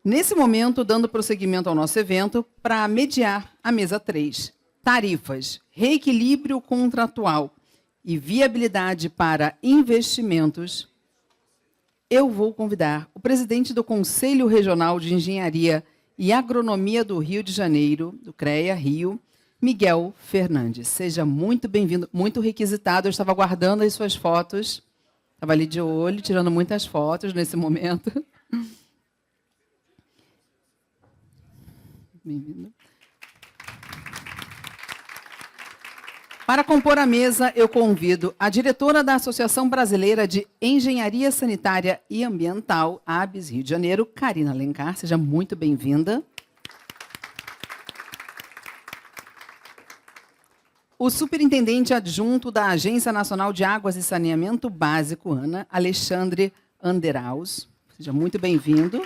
Nesse momento, dando prosseguimento ao nosso evento, para mediar a mesa 3, tarifas, reequilíbrio contratual e viabilidade para investimentos, eu vou convidar o presidente do Conselho Regional de Engenharia e Agronomia do Rio de Janeiro, do CREA Rio, Miguel Fernandes. Seja muito bem-vindo, muito requisitado. Eu estava aguardando as suas fotos, estava ali de olho, tirando muitas fotos nesse momento. Bem-vindo. Para compor a mesa, eu convido a diretora da Associação Brasileira de Engenharia Sanitária e Ambiental, ABS Rio de Janeiro, Karina Alencar. Seja muito bem-vinda. O superintendente adjunto da Agência Nacional de Águas e Saneamento Básico, ANA, Alexandre Anderaus. Seja muito bem-vindo.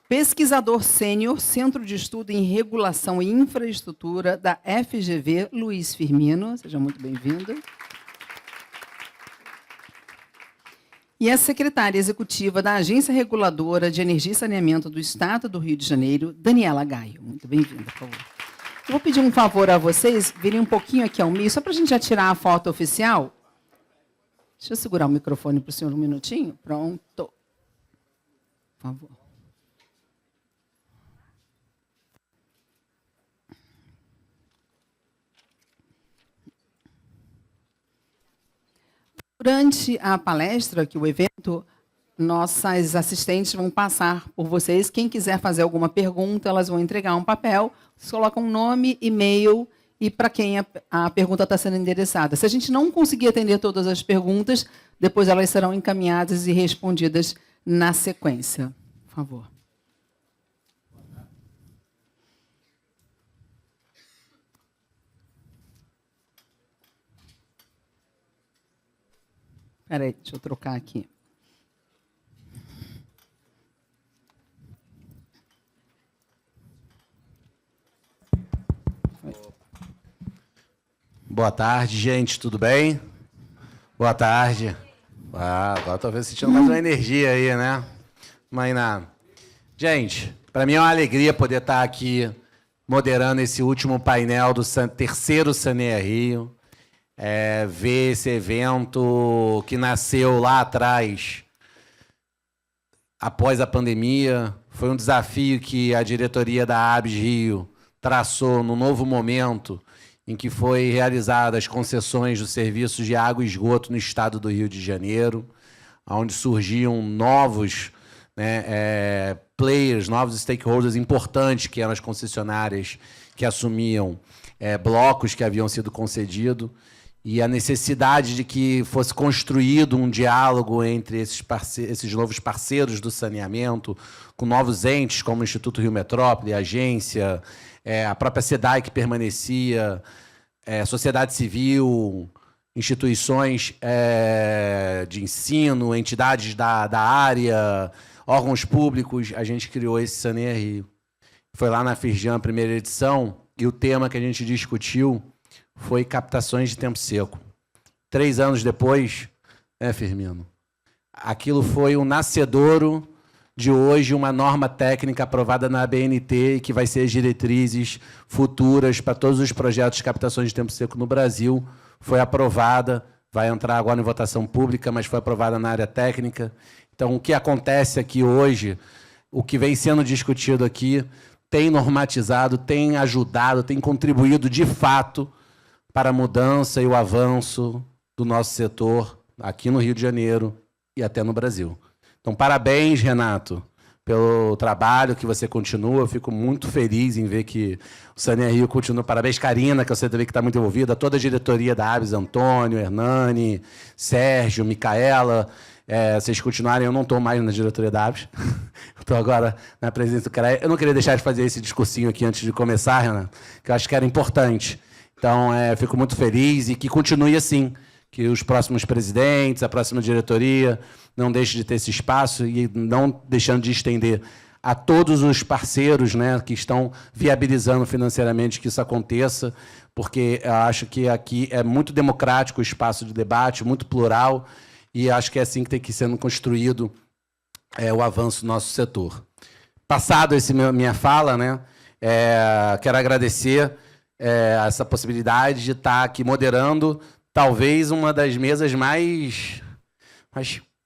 Pesquisador sênior, Centro de Estudo em Regulação e Infraestrutura da FGV, Luiz Firmino. Seja muito bem-vindo. E a secretária executiva da Agência Reguladora de Energia e Saneamento do Estado do Rio de Janeiro, Daniela Gaio. Muito bem-vinda, por favor. Eu vou pedir um favor a vocês, virem um pouquinho aqui ao meio, só para a gente já tirar a foto oficial. Deixa eu segurar o microfone para o senhor um minutinho. Pronto. Por favor. Durante a palestra, que o evento, nossas assistentes vão passar por vocês. Quem quiser fazer alguma pergunta, elas vão entregar um papel. Vocês colocam um nome, e-mail e para quem a pergunta está sendo endereçada. Se a gente não conseguir atender todas as perguntas, depois elas serão encaminhadas e respondidas na sequência. Por favor. Espera aí, deixa eu trocar aqui. Boa tarde, gente, tudo bem? Boa tarde. Agora estou sentindo mais uma energia aí, né? Mainá. Gente, para mim é uma alegria poder estar aqui moderando esse último painel do terceiro Saneia Rio. Ver esse evento que nasceu lá atrás, após a pandemia. Foi um desafio que a diretoria da ABS Rio traçou no novo momento em que foi realizadas as concessões dos serviços de água e esgoto no estado do Rio de Janeiro, onde surgiam novos players, novos stakeholders importantes, que eram as concessionárias que assumiam blocos que haviam sido concedidos, e a necessidade de que fosse construído um diálogo entre esses novos parceiros do saneamento, com novos entes, como o Instituto Rio Metrópole, a agência, a própria SEDAI, que permanecia, sociedade civil, instituições de ensino, entidades da área, órgãos públicos. A gente criou esse Saneia Rio. Foi lá na Firjan, primeira edição, e o tema que a gente discutiu foi captações de tempo seco. 3 anos depois, Firmino, aquilo foi um nascedouro de hoje, uma norma técnica aprovada na ABNT, que vai ser as diretrizes futuras para todos os projetos de captações de tempo seco no Brasil. Foi aprovada, vai entrar agora em votação pública, mas foi aprovada na área técnica. Então, o que acontece aqui hoje, o que vem sendo discutido aqui, tem normatizado, tem ajudado, tem contribuído, de fato, para a mudança e o avanço do nosso setor aqui no Rio de Janeiro e até no Brasil. Então, parabéns, Renato, pelo trabalho que você continua. Eu fico muito feliz em ver que o Saneia Rio continua. Parabéns, Karina, que eu sei também que está muito envolvida, toda a diretoria da ABS, Antônio, Hernani, Sérgio, Micaela. Vocês continuarem, eu não estou mais na diretoria da ABS, estou agora na presidência do CREA. Eu não queria deixar de fazer esse discursinho aqui antes de começar, Renato, que eu acho que era importante. Então, fico muito feliz e que continue assim, que os próximos presidentes, a próxima diretoria, não deixem de ter esse espaço e não deixando de estender a todos os parceiros, né, que estão viabilizando financeiramente que isso aconteça, porque eu acho que aqui é muito democrático o espaço de debate, muito plural, e acho que é assim que tem que ir sendo construído o avanço do nosso setor. Passado minha fala, né, quero agradecer essa possibilidade de estar aqui moderando talvez uma das mesas mais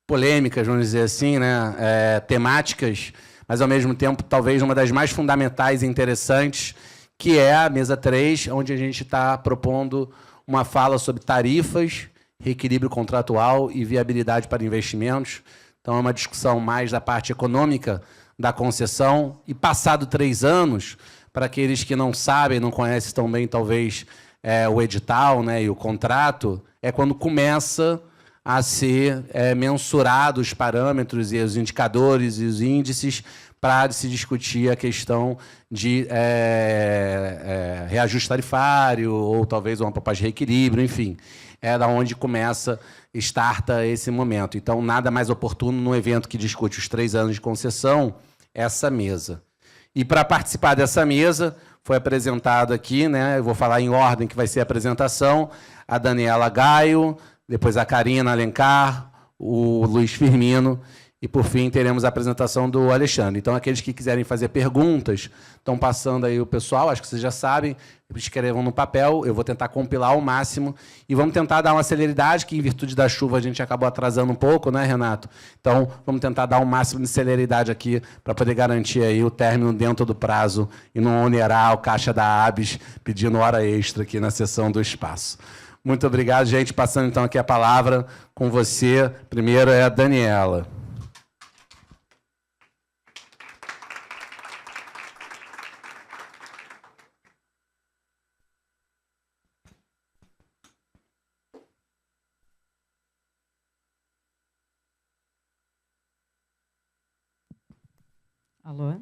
polêmicas, vamos dizer assim, né, temáticas, mas, ao mesmo tempo, talvez uma das mais fundamentais e interessantes, que é a mesa 3, onde a gente está propondo uma fala sobre tarifas, reequilíbrio contratual e viabilidade para investimentos. Então, é uma discussão mais da parte econômica da concessão. E, passado 3 anos, para aqueles que não sabem, não conhecem tão bem, talvez, o edital, né, e o contrato, é quando começa a ser mensurado os parâmetros e os indicadores e os índices para se discutir a questão de reajuste tarifário ou talvez uma proposta de reequilíbrio, enfim. É da onde starta esse momento. Então, nada mais oportuno num evento que discute os 3 anos de concessão, essa mesa. E, para participar dessa mesa, foi apresentado aqui, né, eu vou falar em ordem que vai ser a apresentação, a Daniela Gaio, depois a Karina Alencar, o Luiz Firmino, e, por fim, teremos a apresentação do Alexandre. Então, aqueles que quiserem fazer perguntas, estão passando aí o pessoal, acho que vocês já sabem, escrevam no papel, eu vou tentar compilar ao máximo, e vamos tentar dar uma celeridade, que, em virtude da chuva, a gente acabou atrasando um pouco, né, Renato? Então, vamos tentar dar o máximo de celeridade aqui, para poder garantir aí o término dentro do prazo, e não onerar o caixa da ABS, pedindo hora extra aqui na sessão do espaço. Muito obrigado, gente. Passando, então, aqui a palavra com você. Primeiro é a Daniela. Alô?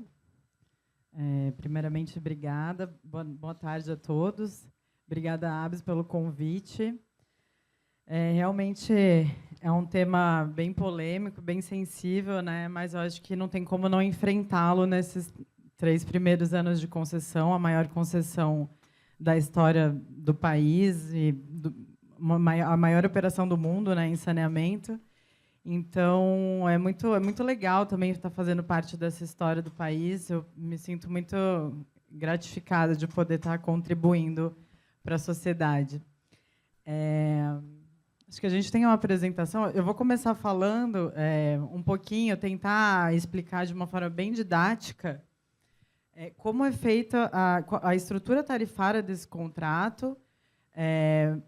Primeiramente, obrigada. Boa tarde a todos. Obrigada, ABS, pelo convite. Realmente é um tema bem polêmico, bem sensível, né? Mas eu acho que não tem como não enfrentá-lo nesses 3 primeiros anos de concessão, a maior concessão da história do país e a maior operação do mundo, né, em saneamento. Então, é muito legal também estar fazendo parte dessa história do país. Eu me sinto muito gratificada de poder estar contribuindo para a sociedade. Acho que a gente tem uma apresentação. Eu vou começar falando um pouquinho, tentar explicar de uma forma bem didática como é feita a estrutura tarifária desse contrato,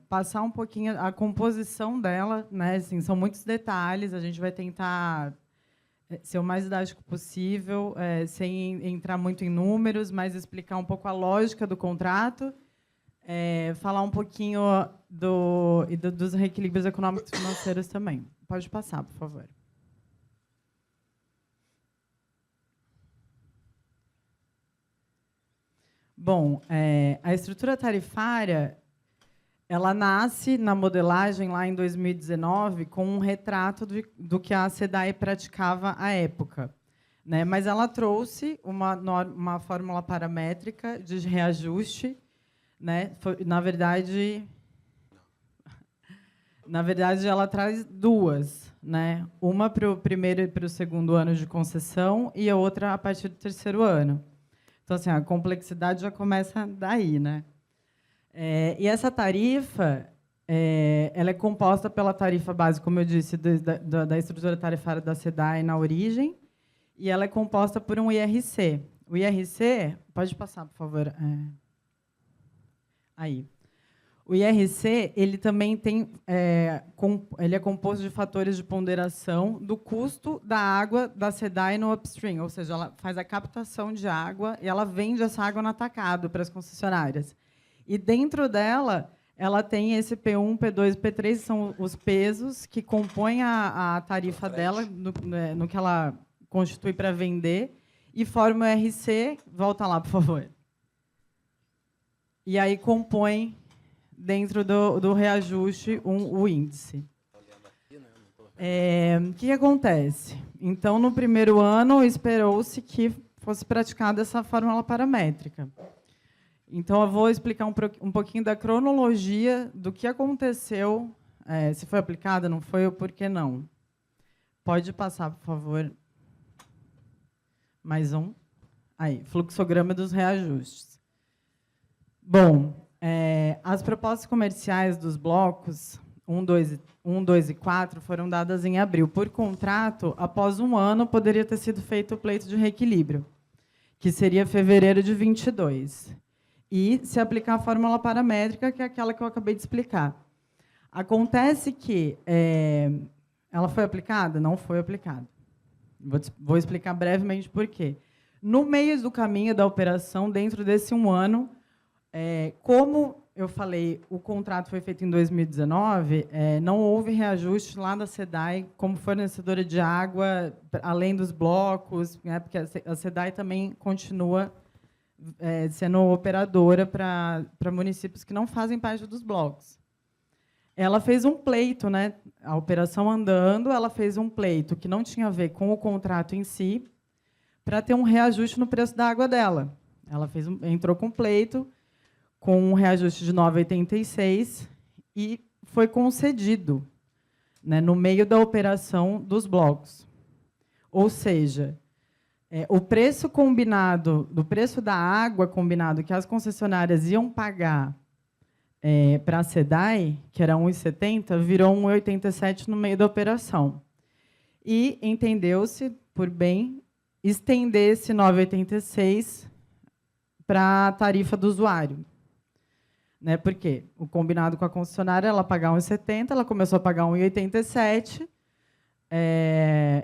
passar um pouquinho a composição dela, né? Assim, são muitos detalhes, a gente vai tentar ser o mais didático possível, sem entrar muito em números, mas explicar um pouco a lógica do contrato, falar um pouquinho dos reequilíbrios econômicos e financeiros também. Pode passar, por favor. Bom, a estrutura tarifária, ela nasce na modelagem lá em 2019 com um retrato do que a SEDAI praticava à época, né? Mas ela trouxe uma fórmula paramétrica de reajuste, né? Na verdade, ela traz 2, né? Uma para o primeiro e para o segundo ano de concessão e a outra a partir do 3º ano. Então, assim, a complexidade já começa daí, né? E essa tarifa, ela é composta pela tarifa base, como eu disse, da estrutura tarifária da SEDAI na origem, e ela é composta por um IRC. O IRC, pode passar, por favor. Aí. O IRC, ele também tem, ele é composto de fatores de ponderação do custo da água da SEDAI no upstream, ou seja, ela faz a captação de água e ela vende essa água no atacado para as concessionárias. E, dentro dela, ela tem esse P1, P2 e P3, são os pesos que compõem a tarifa dela, no que ela constitui para vender, e forma o RC. Volta lá, por favor. E aí compõe, dentro do reajuste, o índice. O que acontece? Então, no primeiro ano, esperou-se que fosse praticada essa fórmula paramétrica. Então, eu vou explicar um pouquinho da cronologia do que aconteceu, se foi aplicada, não foi, ou por que não. Pode passar, por favor. Mais um. Aí, fluxograma dos reajustes. Bom, as propostas comerciais dos blocos 1, 2 e 4 foram dadas em abril. Por contrato, após um ano, poderia ter sido feito o pleito de reequilíbrio, que seria fevereiro de 22. E se aplicar a fórmula paramétrica, que é aquela que eu acabei de explicar. Acontece que ela foi aplicada? Não foi aplicada. Vou explicar brevemente por quê. No meio do caminho da operação, dentro desse um ano, como eu falei, o contrato foi feito em 2019, não houve reajuste lá da SEDAI como fornecedora de água, além dos blocos, né, porque a SEDAI também continua sendo operadora para municípios que não fazem parte dos blocos. Ela fez um pleito, né, a operação andando, ela fez um pleito que não tinha a ver com o contrato em si, para ter um reajuste no preço da água dela. Ela entrou com pleito, com um reajuste de 9,86 e foi concedido, né, no meio da operação dos blocos. Ou seja, o preço combinado, do preço da água combinado que as concessionárias iam pagar para a SEDAI, que era 1,70, virou 1,87 no meio da operação. E entendeu-se por bem estender esse 9,86 para a tarifa do usuário. Né? Porque o combinado com a concessionária, ela pagar 1,70, ela começou a pagar 1,87,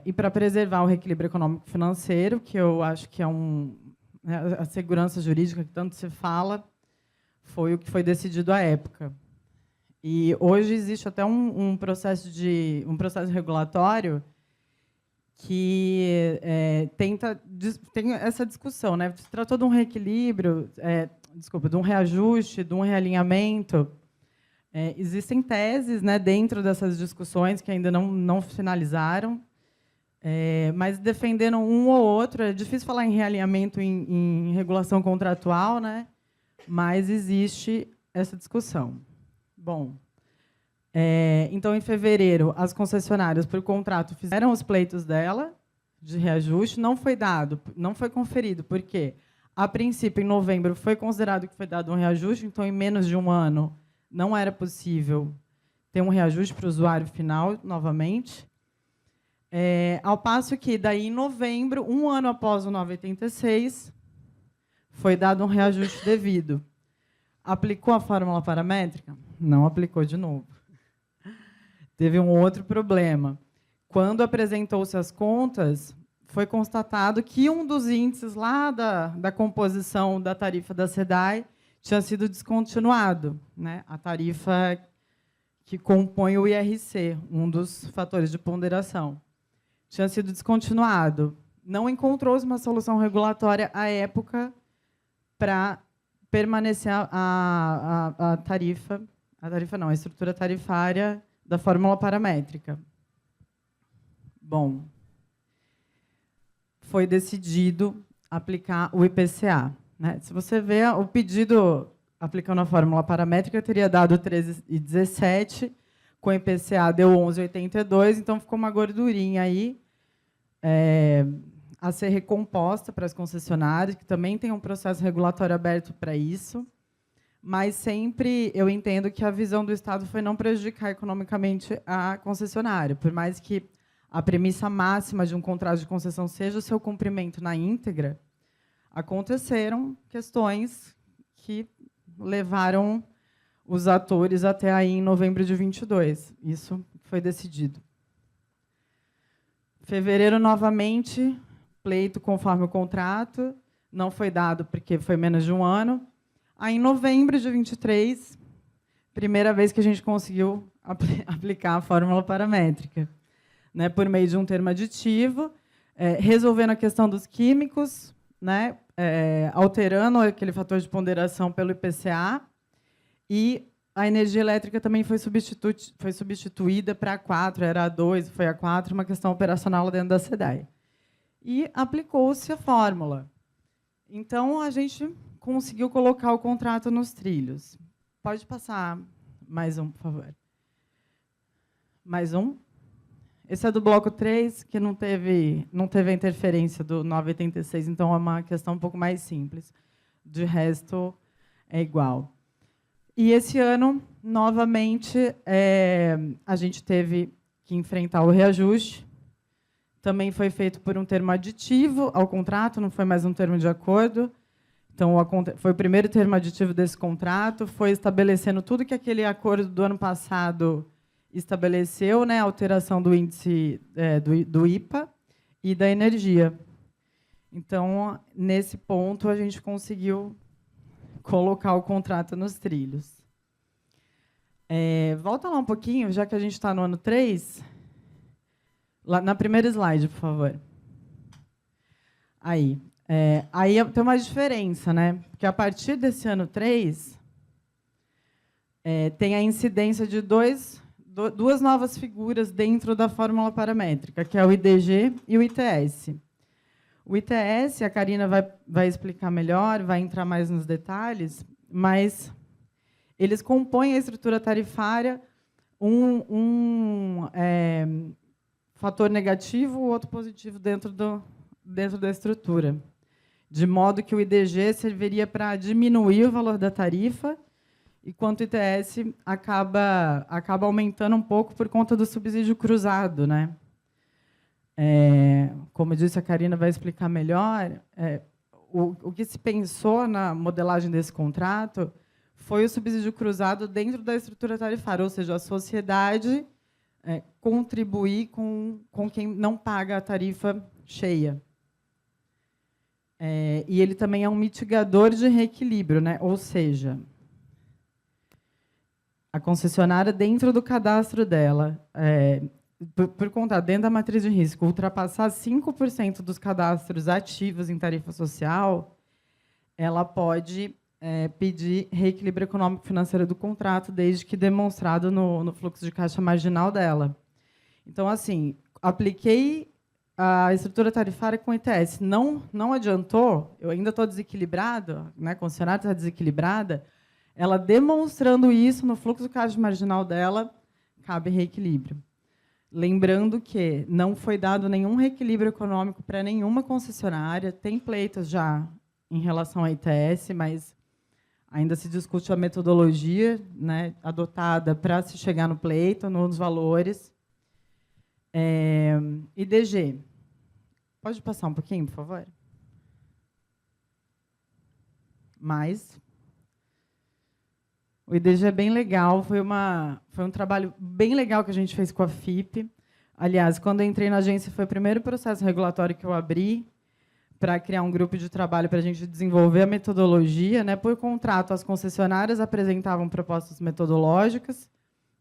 e para preservar o reequilíbrio econômico-financeiro, que eu acho que é a segurança jurídica que tanto se fala, foi o que foi decidido à época. E hoje existe até um processo regulatório que tem essa discussão, né? Se tratou de um reequilíbrio, de um reajuste, de um realinhamento. Existem teses, né, dentro dessas discussões que ainda não finalizaram, mas defendendo um ou outro. É difícil falar em realinhamento em regulação contratual, né? Mas existe essa discussão. Bom, então, em fevereiro, as concessionárias, por contrato, fizeram os pleitos dela de reajuste, não foi dado, não foi conferido, porque, a princípio, em novembro, foi considerado que foi dado um reajuste, então, em menos de um ano, não era possível ter um reajuste para o usuário final, novamente. Ao passo que, daí, em novembro, um ano após o 9,86, foi dado um reajuste devido. Aplicou a fórmula paramétrica? Não aplicou de novo. Teve um outro problema. Quando apresentou-se as contas, foi constatado que um dos índices lá da composição da tarifa da SEDAI tinha sido descontinuado, né? A tarifa que compõe o IRC, um dos fatores de ponderação. Tinha sido descontinuado. Não encontrou-se uma solução regulatória à época para permanecer a estrutura tarifária da fórmula paramétrica. Bom, foi decidido aplicar o IPCA. Né? Se você vê o pedido aplicando a fórmula paramétrica, teria dado 13,17, com o IPCA deu 11,82, então ficou uma gordurinha aí a ser recomposta para as concessionárias, que também tem um processo regulatório aberto para isso. Mas sempre eu entendo que a visão do Estado foi não prejudicar economicamente a concessionária, por mais que a premissa máxima de um contrato de concessão seja o seu cumprimento na íntegra, aconteceram questões que levaram os atores até aí em novembro de 22. Isso foi decidido. Fevereiro, novamente, pleito conforme o contrato, não foi dado porque foi menos de um ano. Aí, em novembro de 23, primeira vez que a gente conseguiu aplicar a fórmula paramétrica, né, por meio de um termo aditivo, resolvendo a questão dos químicos, né, alterando aquele fator de ponderação pelo IPCA, e a energia elétrica também foi substituída para a 4, era a 2, foi a 4, uma questão operacional dentro da SEDAI. E aplicou-se a fórmula. Então, a gente conseguiu colocar o contrato nos trilhos. Pode passar mais um, por favor. Mais um. Esse é do bloco 3, que não teve a interferência do 986, então é uma questão um pouco mais simples. De resto, é igual. E esse ano, novamente, a gente teve que enfrentar o reajuste. Também foi feito por um termo aditivo ao contrato, não foi mais um termo de acordo. Então, foi o primeiro termo aditivo desse contrato, foi estabelecendo tudo que aquele acordo do ano passado estabeleceu, né, a alteração do índice do IPA e da energia. Então, nesse ponto, a gente conseguiu colocar o contrato nos trilhos. Volta lá um pouquinho, já que a gente está no ano 3. Lá na primeira slide, por favor. Aí tem uma diferença, né? Porque a partir desse ano 3, tem a incidência de duas novas figuras dentro da fórmula paramétrica, que é o IDG e o ITS. O ITS, a Karina vai explicar melhor, vai entrar mais nos detalhes, mas eles compõem a estrutura tarifária, um fator negativo, o outro positivo dentro da estrutura. De modo que o IDG serviria para diminuir o valor da tarifa, enquanto o ITS acaba aumentando um pouco por conta do subsídio cruzado, né? Como eu disse, a Karina vai explicar melhor. O que se pensou na modelagem desse contrato foi o subsídio cruzado dentro da estrutura tarifária, ou seja, a sociedade contribuir com quem não paga a tarifa cheia. E ele também é um mitigador de reequilíbrio, né? Ou seja, a concessionária, dentro do cadastro dela, por conta, dentro da matriz de risco, ultrapassar 5% dos cadastros ativos em tarifa social, ela pode pedir reequilíbrio econômico-financeiro do contrato, desde que demonstrado no fluxo de caixa marginal dela. Então, assim, apliquei a estrutura tarifária com ITS. Não adiantou, eu ainda estou desequilibrado, né, a concessionária está desequilibrada, ela demonstrando isso no fluxo de caixa marginal dela, cabe reequilíbrio. Lembrando que não foi dado nenhum reequilíbrio econômico para nenhuma concessionária, tem pleitos já em relação à ITS, mas ainda se discute a metodologia, né, adotada para se chegar no pleito, nos valores. IDG. Pode passar um pouquinho, por favor? Mais. O IDG é bem legal, foi um trabalho bem legal que a gente fez com a FIP. Aliás, quando eu entrei na agência, foi o primeiro processo regulatório que eu abri para criar um grupo de trabalho para a gente desenvolver a metodologia, né? Por contrato, as concessionárias apresentavam propostas metodológicas,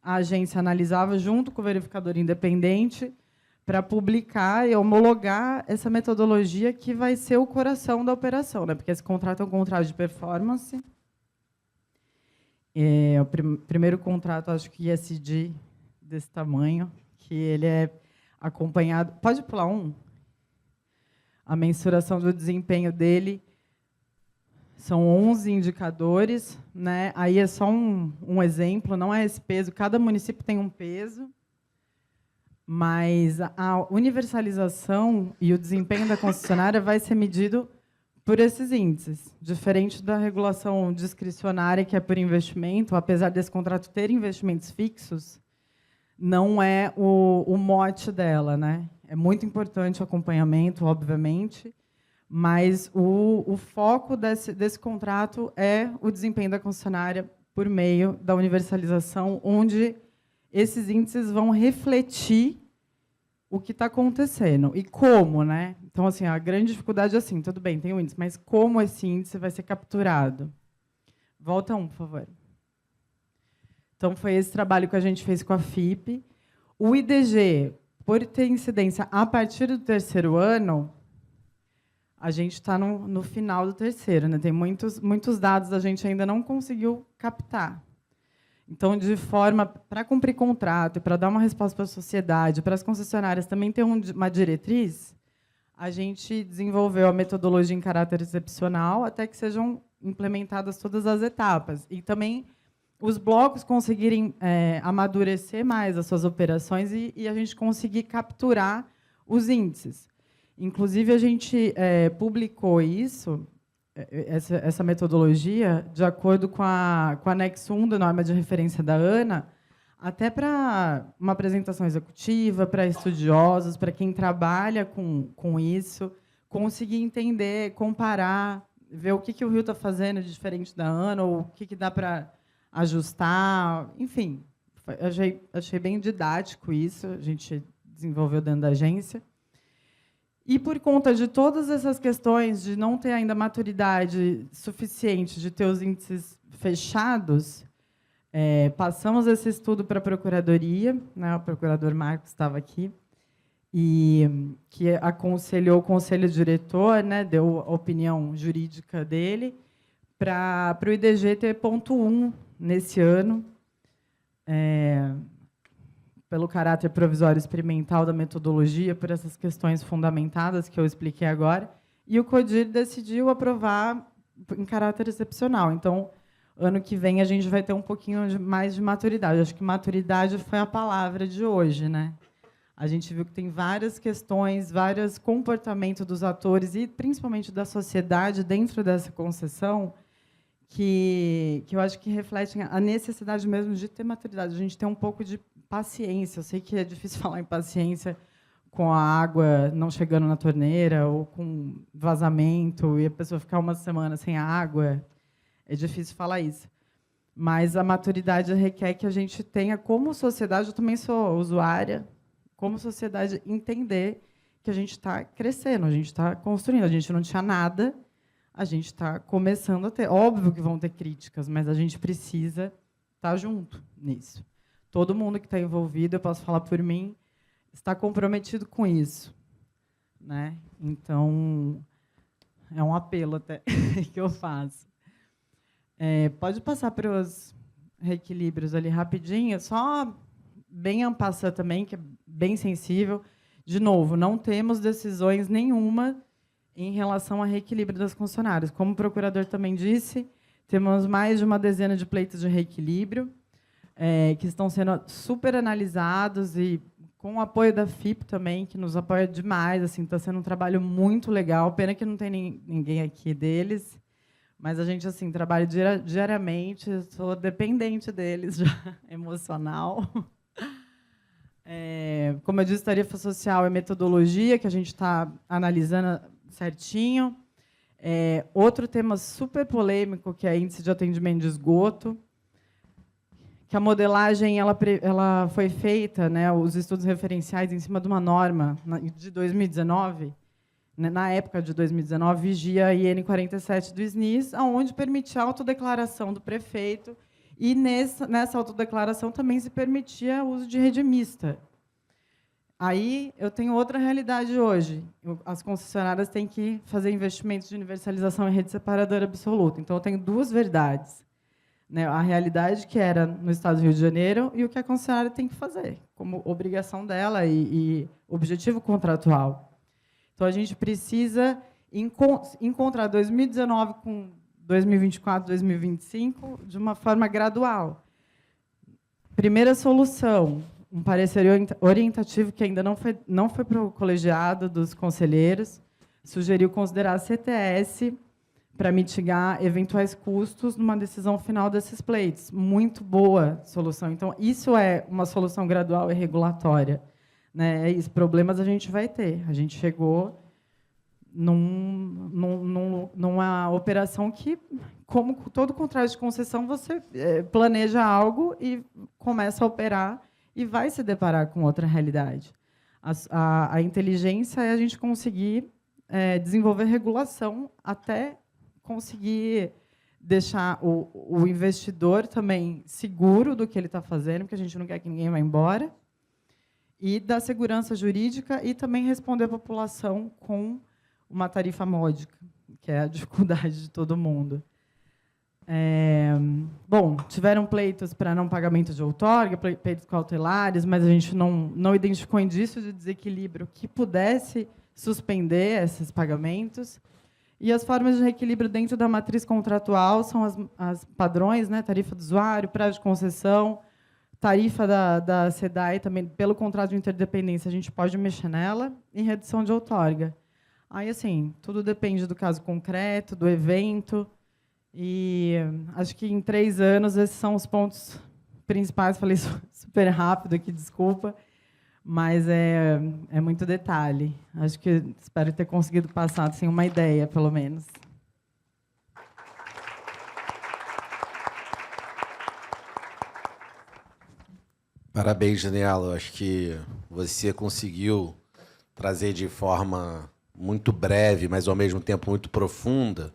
a agência analisava junto com o verificador independente para publicar e homologar essa metodologia que vai ser o coração da operação, né? Porque esse contrato é um contrato de performance. O primeiro contrato, acho que ISD desse tamanho, que ele é acompanhado... Pode pular um? A mensuração do desempenho dele são 11 indicadores, né? Aí é só um exemplo, não é esse peso, cada município tem um peso, mas a universalização e o desempenho da concessionária vai ser medido por esses índices, diferente da regulação discricionária, que é por investimento. Apesar desse contrato ter investimentos fixos, não é o mote dela, né? É muito importante o acompanhamento, obviamente, mas o foco desse contrato é o desempenho da concessionária por meio da universalização, onde esses índices vão refletir o que está acontecendo. E como, né? Então, assim, a grande dificuldade é assim, tudo bem, tem o índice, mas como esse índice vai ser capturado? Volta um, por favor. Então, foi esse trabalho que a gente fez com a FIP. O IDG, por ter incidência a partir do terceiro ano, a gente está no final do terceiro, né? Tem muitos dados a gente ainda não conseguiu captar. Então, de forma para cumprir contrato, para dar uma resposta para a sociedade, para as concessionárias também ter uma diretriz, a gente desenvolveu a metodologia em caráter excepcional até que sejam implementadas todas as etapas. E também os blocos conseguirem amadurecer mais as suas operações e a gente conseguir capturar os índices. Inclusive, a gente publicou isso, essa metodologia, de acordo com a anexo 1 da norma de referência da ANA, até para uma apresentação executiva, para estudiosos, para quem trabalha com isso, conseguir entender, comparar, ver o que o Rio está fazendo de diferente da ANA, ou o que dá para ajustar, enfim. Achei bem didático isso, a gente desenvolveu dentro da agência. E, por conta de todas essas questões de não ter ainda maturidade suficiente de ter os índices fechados, passamos esse estudo para a Procuradoria, né, o procurador Marcos estava aqui, e que aconselhou o Conselho Diretor, né, deu a opinião jurídica dele, para o IDG ter ponto 1 nesse ano, pelo caráter provisório experimental da metodologia, por essas questões fundamentadas que eu expliquei agora, e o CODIR decidiu aprovar em caráter excepcional. Então, ano que vem, a gente vai ter um pouquinho mais de maturidade. Acho que maturidade foi a palavra de hoje, né? A gente viu que tem várias questões, vários comportamentos dos atores, e principalmente da sociedade, dentro dessa concessão, que eu acho que refletem a necessidade mesmo de ter maturidade. A gente tem um pouco de paciência. Eu sei que é difícil falar em paciência com a água não chegando na torneira ou com vazamento e a pessoa ficar uma semana sem água. É difícil falar isso. Mas a maturidade requer que a gente tenha, como sociedade, eu também sou usuária, como sociedade, entender que a gente está crescendo, a gente está construindo. A gente não tinha nada, a gente está começando a ter. Óbvio que vão ter críticas, mas a gente precisa estar junto nisso. Todo mundo que está envolvido, eu posso falar por mim, está comprometido com isso, né? Então, é um apelo até que eu faço. Pode passar para os reequilíbrios ali rapidinho, só bem en passant também, que é bem sensível. De novo, não temos decisões nenhuma em relação a reequilíbrio das concessionárias. Como o procurador também disse, temos mais de uma dezena de pleitos de reequilíbrio, que estão sendo super analisados e com o apoio da FIP também, que nos apoia demais. Assim, está sendo um trabalho muito legal. Pena que não tem ninguém aqui deles, mas a gente assim trabalha diariamente. Sou dependente deles já, emocional. Como eu disse, tarifa social é metodologia que a gente está analisando certinho. Outro tema super polêmico, que é índice de atendimento de esgoto, que a modelagem ela foi feita, né, os estudos referenciais, em cima de uma norma de 2019, né, na época de 2019, vigia a IN 47 do SNIS, onde permitia a autodeclaração do prefeito, e nessa autodeclaração também se permitia o uso de rede mista. Aí eu tenho outra realidade hoje. As concessionárias têm que fazer investimentos de universalização em rede separadora absoluta. Então, eu tenho duas verdades, né? A realidade que era no Estado do Rio de Janeiro e o que a concessionária tem que fazer, como obrigação dela e objetivo contratual. Então, a gente precisa encontrar 2019 com 2024, 2025, de uma forma gradual. Primeira solução, um parecer orientativo que ainda não foi para o colegiado dos conselheiros, sugeriu considerar a CTS para mitigar eventuais custos numa decisão final desses pleitos. Muito boa solução. Então, isso é uma solução gradual e regulatória, né? Esses problemas a gente vai ter. A gente chegou numa operação que, como todo contrato de concessão, você planeja algo e começa a operar e vai se deparar com outra realidade. A inteligência é a gente conseguir desenvolver regulação até conseguir deixar o investidor também seguro do que ele está fazendo, porque a gente não quer que ninguém vá embora, e dar segurança jurídica e também responder à população com uma tarifa módica, que é a dificuldade de todo mundo. Bom, tiveram pleitos para não pagamento de outorga, pleitos cautelares, mas a gente não identificou indício de desequilíbrio que pudesse suspender esses pagamentos. E as formas de reequilíbrio dentro da matriz contratual são as padrões, né? Tarifa do usuário, prazo de concessão, tarifa da SEDAI também, pelo contrato de interdependência, a gente pode mexer nela, e redução de outorga. Aí, assim, tudo depende do caso concreto, do evento, e acho que em 3 anos esses são os pontos principais. Falei super rápido aqui, desculpa, mas é muito detalhe. Acho que espero ter conseguido passar assim, uma ideia, pelo menos. Parabéns, Daniela. Acho que você conseguiu trazer de forma muito breve, mas ao mesmo tempo muito profunda,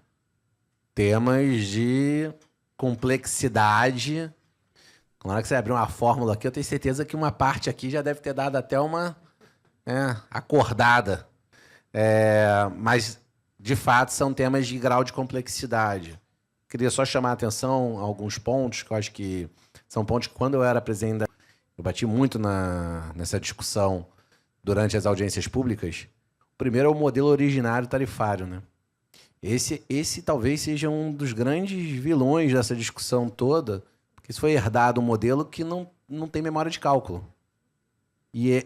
temas de complexidade. Na hora que você abrir uma fórmula aqui, eu tenho certeza que uma parte aqui já deve ter dado até uma acordada. Mas, de fato, são temas de grau de complexidade. Queria só chamar a atenção a alguns pontos, que eu acho que são pontos que, quando eu era presidente, eu bati muito nessa discussão durante as audiências públicas. O primeiro é o modelo originário tarifário, né? Esse talvez seja um dos grandes vilões dessa discussão toda, porque isso foi herdado um modelo que não tem memória de cálculo. E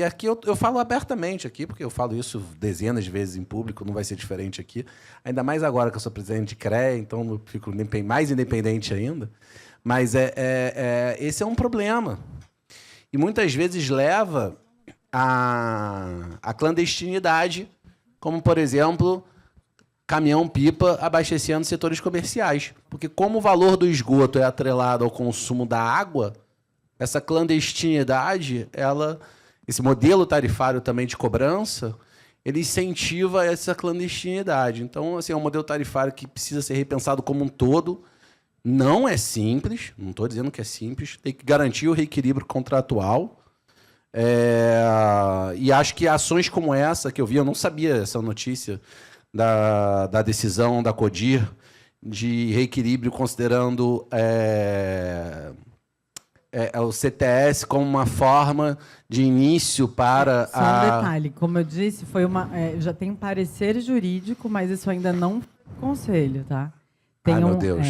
aqui eu falo abertamente, aqui, porque eu falo isso dezenas de vezes em público, não vai ser diferente aqui. Ainda mais agora que eu sou presidente de CREA, então eu fico mais independente ainda. Mas esse é um problema. E muitas vezes leva à clandestinidade, como, por exemplo, caminhão-pipa abastecendo setores comerciais. Porque, como o valor do esgoto é atrelado ao consumo da água, essa clandestinidade, esse modelo tarifário também de cobrança, ele incentiva essa clandestinidade. Então, assim, é um modelo tarifário que precisa ser repensado como um todo. Não é simples, não estou dizendo que é simples, tem que garantir o reequilíbrio contratual. E acho que ações como essa que eu vi, eu não sabia essa notícia da decisão da CODIR de reequilíbrio considerando o CTS como uma forma de início para Só um detalhe, como eu disse, já tem um parecer jurídico, mas isso ainda não conselho, tá? Meu Deus.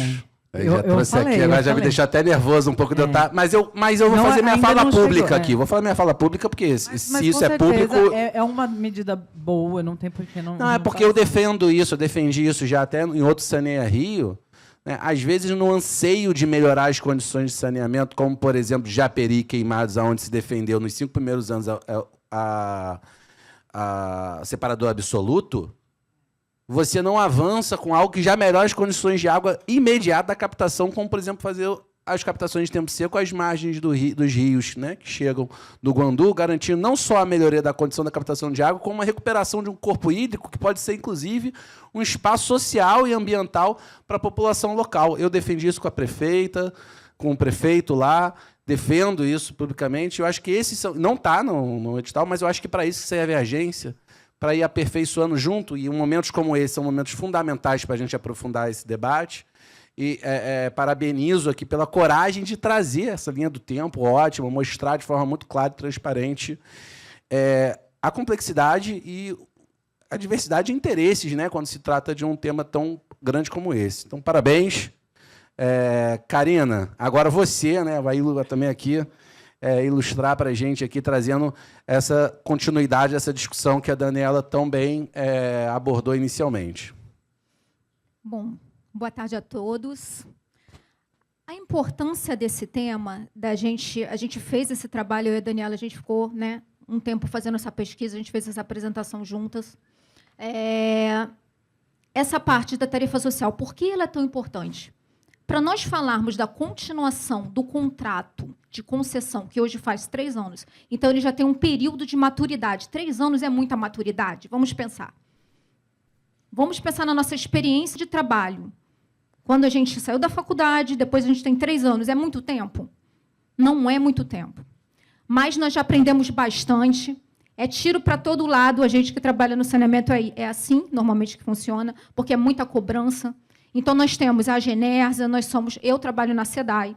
Já trouxe aqui, agora já me deixou até nervoso um pouco de eu estar. Mas eu vou fazer minha fala pública aqui. Vou fazer minha fala pública, porque se isso é público. É uma medida boa, não tem por que não. Não, é porque eu defendo isso, eu defendi isso já até em outro Saneia Rio. Né? Às vezes, no anseio de melhorar as condições de saneamento, como, por exemplo, Japeri e Queimados, onde se defendeu nos 5 primeiros anos a separador absoluto. Você não avança com algo que já melhora as condições de água imediata da captação, como, por exemplo, fazer as captações de tempo seco às margens dos rios, né, que chegam do Guandu, garantindo não só a melhoria da condição da captação de água, como a recuperação de um corpo hídrico, que pode ser, inclusive, um espaço social e ambiental para a população local. Eu defendi isso com a prefeita, com o prefeito lá, defendo isso publicamente. Eu acho que esses não está no edital, mas eu acho que para isso serve a agência, para ir aperfeiçoando junto, e momentos como esse são momentos fundamentais para a gente aprofundar esse debate. E parabenizo aqui pela coragem de trazer essa linha do tempo, ótimo, mostrar de forma muito clara e transparente a complexidade e a diversidade de interesses, né, quando se trata de um tema tão grande como esse. Então, parabéns. Karina, agora você, né, vai também aqui ilustrar para a gente aqui, trazendo essa continuidade dessa discussão que a Daniela tão bem abordou inicialmente. Bom, boa tarde a todos. A importância desse tema, a gente fez esse trabalho, eu e a Daniela, a gente ficou, né, um tempo fazendo essa pesquisa, a gente fez essa apresentação juntas. Essa parte da tarifa social, por que ela é tão importante? Para nós falarmos da continuação do contrato de concessão, que hoje faz 3 anos, então ele já tem um período de maturidade. 3 anos é muita maturidade. Vamos pensar. Vamos pensar na nossa experiência de trabalho. Quando a gente saiu da faculdade, depois a gente tem 3 anos. É muito tempo? Não é muito tempo. Mas nós já aprendemos bastante. É tiro para todo lado. A gente que trabalha no saneamento é assim, normalmente, que funciona, porque é muita cobrança. Então, nós temos a Genersa, eu trabalho na SEDAI.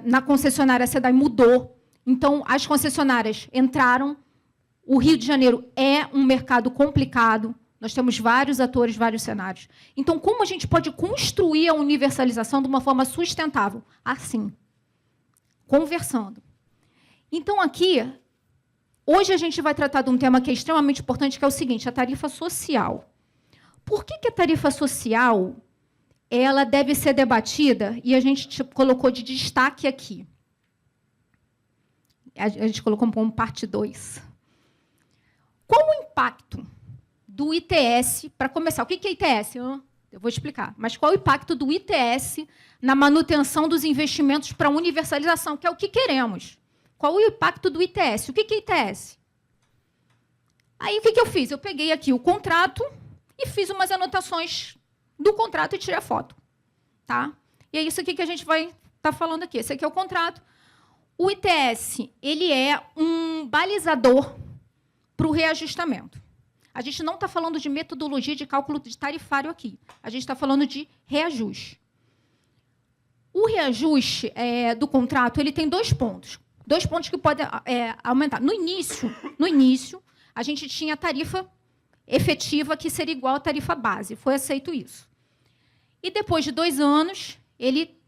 Na concessionária, a SEDAI mudou. Então, as concessionárias entraram. O Rio de Janeiro é um mercado complicado, Nós temos vários atores, vários cenários. Então, como a gente pode construir a universalização de uma forma sustentável? Assim, conversando. Então, aqui, hoje a gente vai tratar de um tema que é extremamente importante, que é o seguinte, a tarifa social. Por que a tarifa social ela deve ser debatida? E a gente colocou de destaque aqui. A gente colocou como parte 2. Qual o impacto do ITS, para começar? O que é ITS? Eu vou explicar. Mas qual o impacto do ITS na manutenção dos investimentos para universalização, que é o que queremos? Qual o impacto do ITS? O que é ITS? Aí, o que eu fiz? Eu peguei aqui o contrato e fiz umas anotações do contrato e tirei a foto. Tá? E é isso aqui que a gente vai estar falando aqui. Esse aqui é o contrato. O ITS ele é um balizador para o reajustamento. A gente não está falando de metodologia de cálculo de tarifário aqui. A gente está falando de reajuste. O reajuste do contrato ele tem 2 pontos. 2 pontos que podem aumentar. No início, a gente tinha a tarifa efetiva, que seria igual à tarifa base. Foi aceito isso. E, depois de 2 anos, ele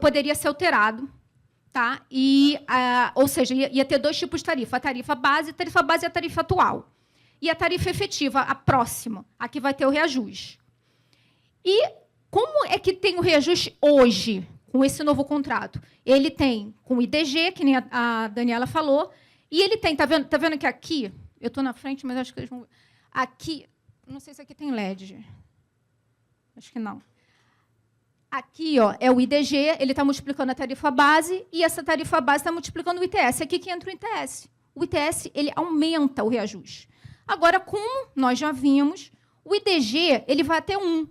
poderia ser alterado. Tá? Ou seja, ia ter 2 tipos de tarifa. A tarifa base é a tarifa atual. E a tarifa efetiva, a próxima, aqui vai ter o reajuste. E como é que tem o reajuste hoje, com esse novo contrato? Ele tem com o IDG, que nem a Daniela falou, e ele tem, tá vendo que aqui, eu estou na frente, mas acho que eles vão... Aqui, não sei se aqui tem LED. Acho que não. Aqui é o IDG, ele está multiplicando a tarifa base, e essa tarifa base está multiplicando o ITS. Aqui que entra o ITS. O ITS ele aumenta o reajuste. Agora, como nós já vimos, o IDG ele vai até 1.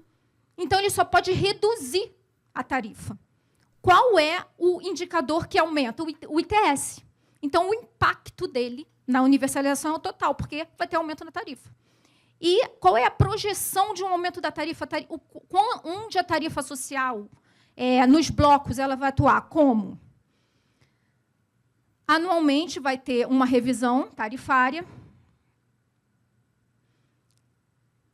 Então, ele só pode reduzir a tarifa. Qual é o indicador que aumenta? O ITS. Então, o impacto dele na universalização é o total, porque vai ter aumento na tarifa. E qual é a projeção de um aumento da tarifa? Onde a tarifa social, nos blocos, ela vai atuar? Como? Anualmente vai ter uma revisão tarifária.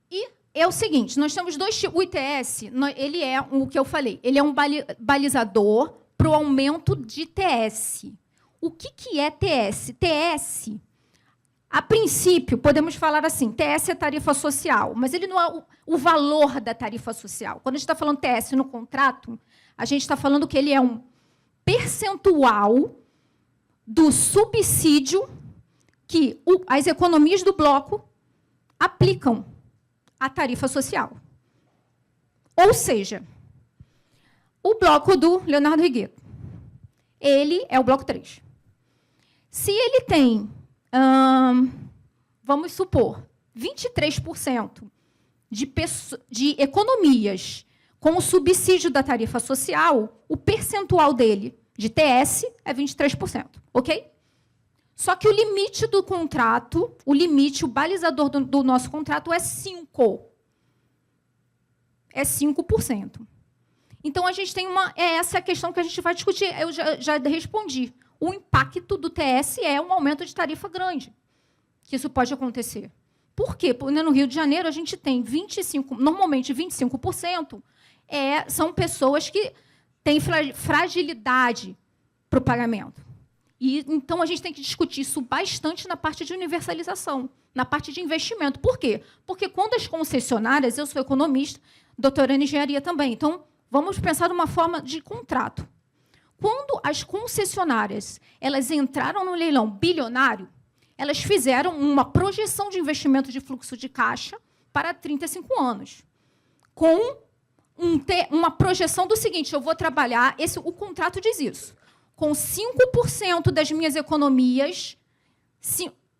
E é o seguinte, nós temos 2 tipos. O ITS, ele é o que eu falei, ele é um balizador para o aumento de TS. O que é TS? TS... A princípio, podemos falar assim, TS é tarifa social, mas ele não é o valor da tarifa social. Quando a gente está falando TS no contrato, a gente está falando que ele é um percentual do subsídio que as economias do bloco aplicam à tarifa social. Ou seja, o bloco do Leonardo Rigueto, ele é o bloco 3. Se ele tem... vamos supor, 23% de economias com o subsídio da tarifa social, o percentual dele de TS é 23%, ok? Só que o limite do contrato, o balizador do nosso contrato é 5%. É 5%. Então, a gente tem essa é a questão que a gente vai discutir. Eu já respondi. O impacto do TS é um aumento de tarifa grande, que isso pode acontecer. Por quê? Porque no Rio de Janeiro, a gente tem normalmente 25% são pessoas que têm fragilidade para o pagamento. Então, a gente tem que discutir isso bastante na parte de universalização, na parte de investimento. Por quê? Porque quando as concessionárias, eu sou economista, doutora em engenharia também, então, vamos pensar numa forma de contrato. Quando as concessionárias elas entraram no leilão bilionário, elas fizeram uma projeção de investimento de fluxo de caixa para 35 anos, com uma projeção do seguinte, eu vou trabalhar, o contrato diz isso, com 5% das minhas economias,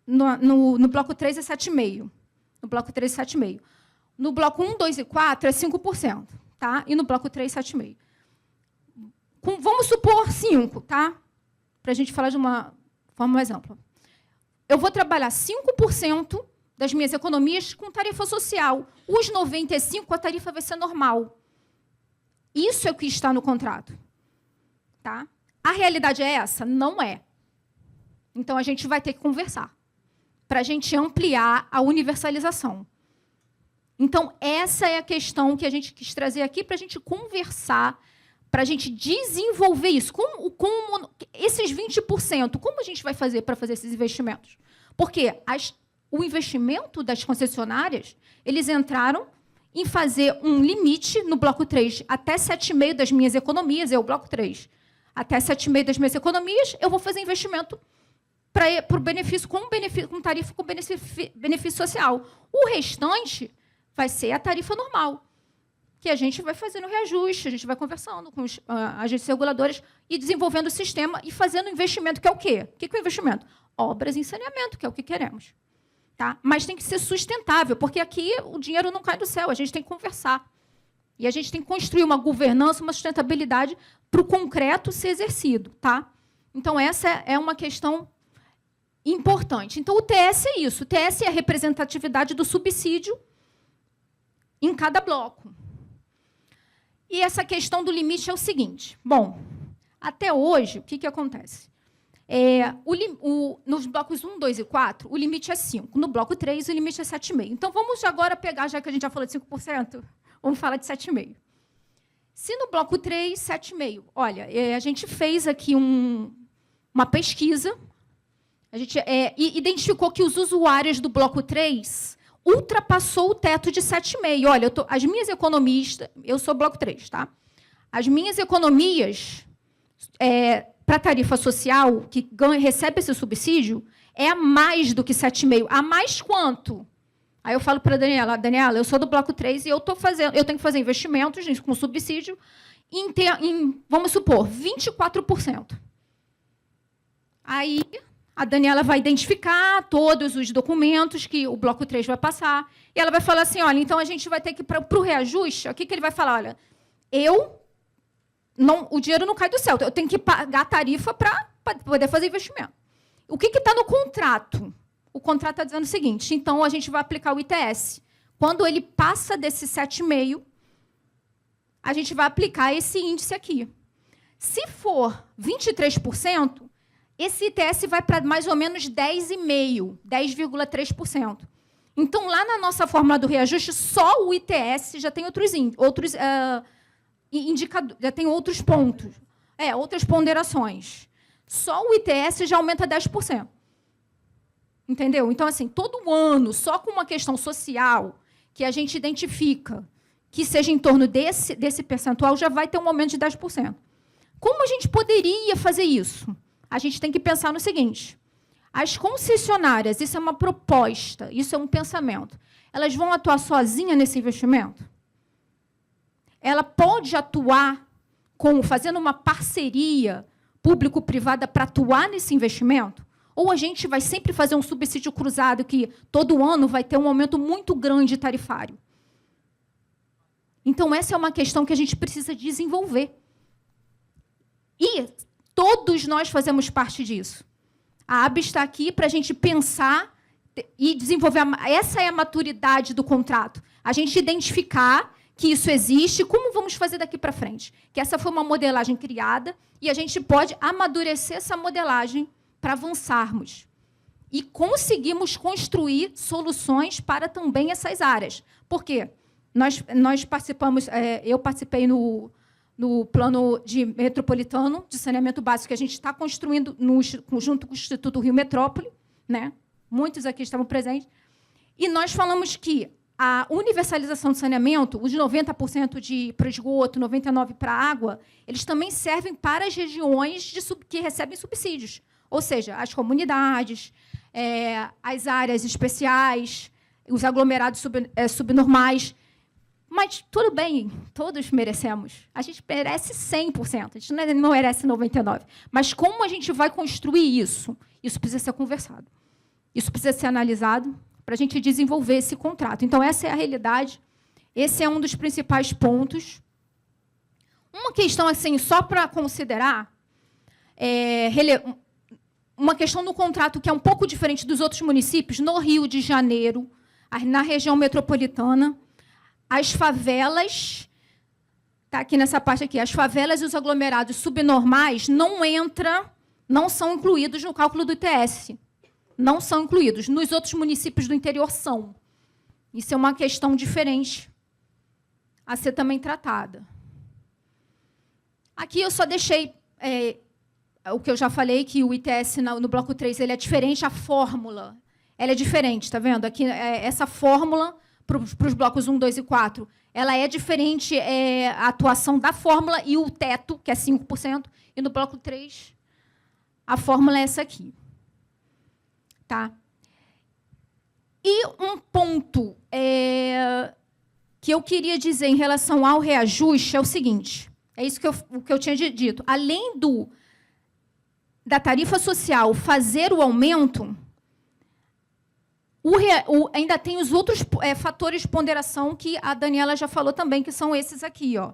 no bloco 3 é 7,5%. No bloco 3 é 7,5%. No bloco 1, 2 e 4 é 5%. Tá? E no bloco 3, 7,5%. Vamos supor 5%, tá? Para a gente falar de uma forma mais ampla. Eu vou trabalhar 5% das minhas economias com tarifa social. Os 95%, a tarifa vai ser normal. Isso é o que está no contrato. Tá? A realidade é essa? Não é. Então, a gente vai ter que conversar. para a gente ampliar a universalização. Então, essa é a questão que a gente quis trazer aqui para a gente conversar, para a gente desenvolver isso. Como esses 20%, como a gente vai fazer para fazer esses investimentos? Porque o investimento das concessionárias, eles entraram em fazer um limite no bloco 3, até 7,5% das minhas economias, é o bloco 3. Até 7,5% das minhas economias, eu vou fazer investimento para o benefício, com tarifa com benefício social. O restante vai ser a tarifa normal, que a gente vai fazendo reajuste, a gente vai conversando com as agências reguladoras e desenvolvendo o sistema e fazendo investimento, que é o quê? O que é o investimento? Obras em saneamento, que é o que queremos. Tá? Mas tem que ser sustentável, porque aqui o dinheiro não cai do céu, a gente tem que conversar. E a gente tem que construir uma governança, uma sustentabilidade para o concreto ser exercido. Tá? Então, essa é uma questão importante. Então, o TS é isso. O TS é a representatividade do subsídio em cada bloco. E essa questão do limite é o seguinte. Bom, até hoje, o que acontece? Nos blocos 1, 2 e 4, o limite é 5. No bloco 3, o limite é 7,5. Então, vamos agora pegar, já que a gente já falou de 5%, vamos falar de 7,5. Se no bloco 3, 7,5. Olha, a gente fez aqui uma pesquisa, a gente identificou que os usuários do bloco 3 ultrapassou o teto de 7,5. Olha, as minhas economias, eu sou bloco 3, tá? As minhas economias para tarifa social, que recebe esse subsídio, é a mais do que 7,5. A mais quanto? Aí eu falo para a Daniela, eu sou do bloco 3 e eu tenho que fazer investimentos com subsídio vamos supor, 24%. Aí a Daniela vai identificar todos os documentos que o bloco 3 vai passar, e ela vai falar assim, olha, então a gente vai ter que ir para o reajuste, o que ele vai falar? Olha, o dinheiro não cai do céu, eu tenho que pagar a tarifa para poder fazer investimento. O que está no contrato? O contrato está dizendo o seguinte, então a gente vai aplicar o ITS. Quando ele passa desse 7,5, a gente vai aplicar esse índice aqui. Se for 23%, esse ITS vai para mais ou menos 10,5%, 10,3%. Então, lá na nossa fórmula do reajuste, só o ITS já tem outros indicadores, já tem outros pontos, outras ponderações. Só o ITS já aumenta 10%. Entendeu? Então, assim, todo ano, só com uma questão social que a gente identifica que seja em torno desse percentual, já vai ter um aumento de 10%. Como a gente poderia fazer isso? A gente tem que pensar no seguinte, as concessionárias, isso é uma proposta, isso é um pensamento, elas vão atuar sozinhas nesse investimento? Ela pode atuar fazendo uma parceria público-privada para atuar nesse investimento? Ou a gente vai sempre fazer um subsídio cruzado que todo ano vai ter um aumento muito grande tarifário? Então, essa é uma questão que a gente precisa desenvolver. E todos nós fazemos parte disso. A AB está aqui para a gente pensar e desenvolver. Essa é a maturidade do contrato. A gente identificar que isso existe, como vamos fazer daqui para frente. Que essa foi uma modelagem criada e a gente pode amadurecer essa modelagem para avançarmos. E conseguimos construir soluções para também essas áreas. Por quê? Nós participamos, eu participei no plano metropolitano de saneamento básico que a gente está construindo junto com o Instituto Rio Metrópole, né? Muitos aqui estavam presentes, e nós falamos que a universalização do saneamento, os 90% para esgoto, 99% para água, eles também servem para as regiões que recebem subsídios, ou seja, as comunidades, as áreas especiais, os aglomerados subnormais. Mas tudo bem, todos merecemos. A gente merece 100%, a gente não merece 99%. Mas como a gente vai construir isso? Isso precisa ser conversado. Isso precisa ser analisado para a gente desenvolver esse contrato. Então, essa é a realidade. Esse é um dos principais pontos. Uma questão, assim, só para considerar, uma questão no contrato que é um pouco diferente dos outros municípios, no Rio de Janeiro, na região metropolitana, as favelas, está aqui nessa parte aqui, as favelas e os aglomerados subnormais não são incluídos no cálculo do ITS. Não são incluídos. Nos outros municípios do interior são. Isso é uma questão diferente a ser também tratada. Aqui eu só deixei o que eu já falei, que o ITS no bloco 3 ele é diferente, a fórmula ela é diferente, está vendo? Aqui, essa fórmula para os blocos 1, 2 e 4, ela é diferente, a atuação da fórmula e o teto, que é 5%, e no bloco 3, a fórmula é essa aqui. Tá? E um ponto que eu queria dizer em relação ao reajuste é o seguinte, é isso que eu tinha dito. Além da tarifa social fazer o aumento, ainda tem os outros fatores de ponderação que a Daniela já falou também, que são esses aqui. Ó.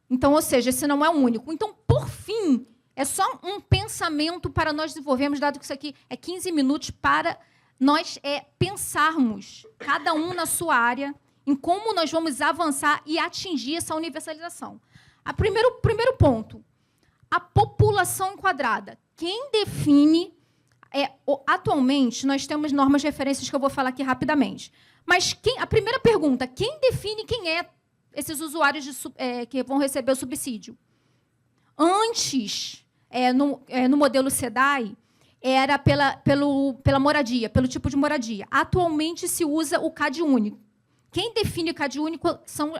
Então, ou seja, esse não é o único. Então, por fim, é só um pensamento para nós desenvolvermos, dado que isso aqui é 15 minutos, para nós pensarmos, cada um na sua área, em como nós vamos avançar e atingir essa universalização. Primeiro ponto, a população enquadrada. Quem define... atualmente, nós temos normas de referências que eu vou falar aqui rapidamente. Mas a primeira pergunta, quem define quem é esses usuários que vão receber o subsídio? Antes, no modelo SEDAI, era pela moradia, pelo tipo de moradia. Atualmente, se usa o CAD único. Quem define o CAD único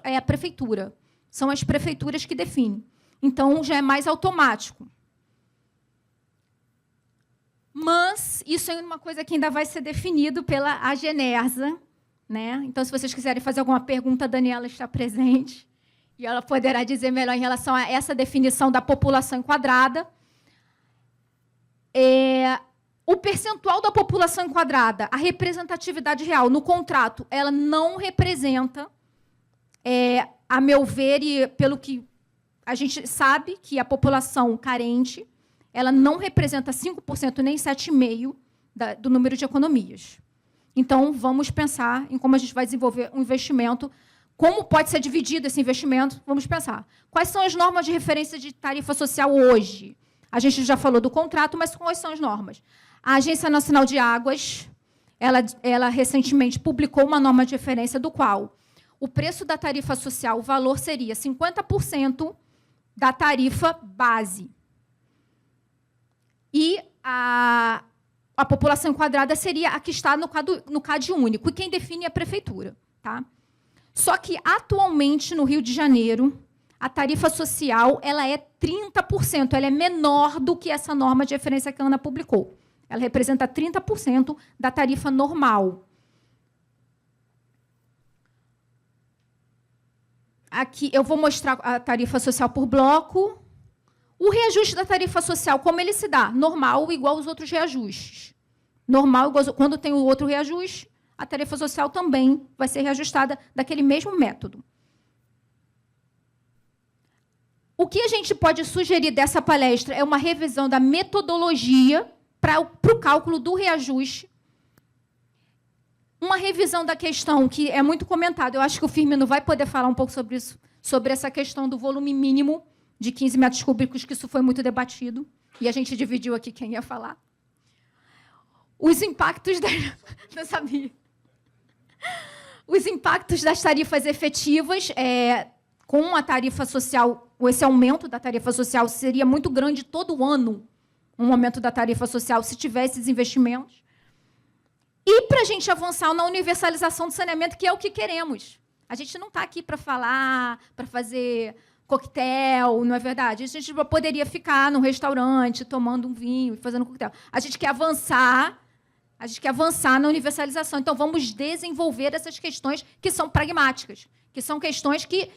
é a prefeitura. São as prefeituras que definem. Então, já é mais automático. Mas isso é uma coisa que ainda vai ser definido pela Agenersa, né? Então, se vocês quiserem fazer alguma pergunta, a Daniela está presente e ela poderá dizer melhor em relação a essa definição da população enquadrada. O percentual da população enquadrada, a representatividade real no contrato, ela não representa, a meu ver, e pelo que a gente sabe, que a população carente ela não representa 5% nem 7,5% do número de economias. Então, vamos pensar em como a gente vai desenvolver um investimento, como pode ser dividido esse investimento, vamos pensar. Quais são as normas de referência de tarifa social hoje? A gente já falou do contrato, mas quais são as normas? A Agência Nacional de Águas, ela recentemente publicou uma norma de referência do qual o preço da tarifa social, o valor seria 50% da tarifa base. E a população enquadrada seria a que está no CAD único, e quem define é a prefeitura. Tá? Só que, atualmente, no Rio de Janeiro, a tarifa social ela é 30%, ela é menor do que essa norma de referência que a ANA publicou. Ela representa 30% da tarifa normal. Aqui eu vou mostrar a tarifa social por bloco. O reajuste da tarifa social, como ele se dá? Normal igual aos outros reajustes. Normal igual quando tem o outro reajuste, a tarifa social também vai ser reajustada daquele mesmo método. O que a gente pode sugerir dessa palestra é uma revisão da metodologia para o cálculo do reajuste, uma revisão da questão que é muito comentada. Eu acho que o Firmino vai poder falar um pouco sobre isso, sobre essa questão do volume mínimo de 15 metros cúbicos, que isso foi muito debatido, e a gente dividiu aqui quem ia falar. Os impactos não sabia. Os impactos das tarifas efetivas, com a tarifa social, esse aumento da tarifa social seria muito grande todo ano, um aumento da tarifa social, se tivesse esses investimentos. E para a gente avançar na universalização do saneamento, que é o que queremos. A gente não está aqui para falar, para fazer coquetel, não é verdade? A gente poderia ficar num restaurante, tomando um vinho e fazendo coquetel. A gente quer avançar na universalização. Então, vamos desenvolver essas questões que são pragmáticas, que são questões que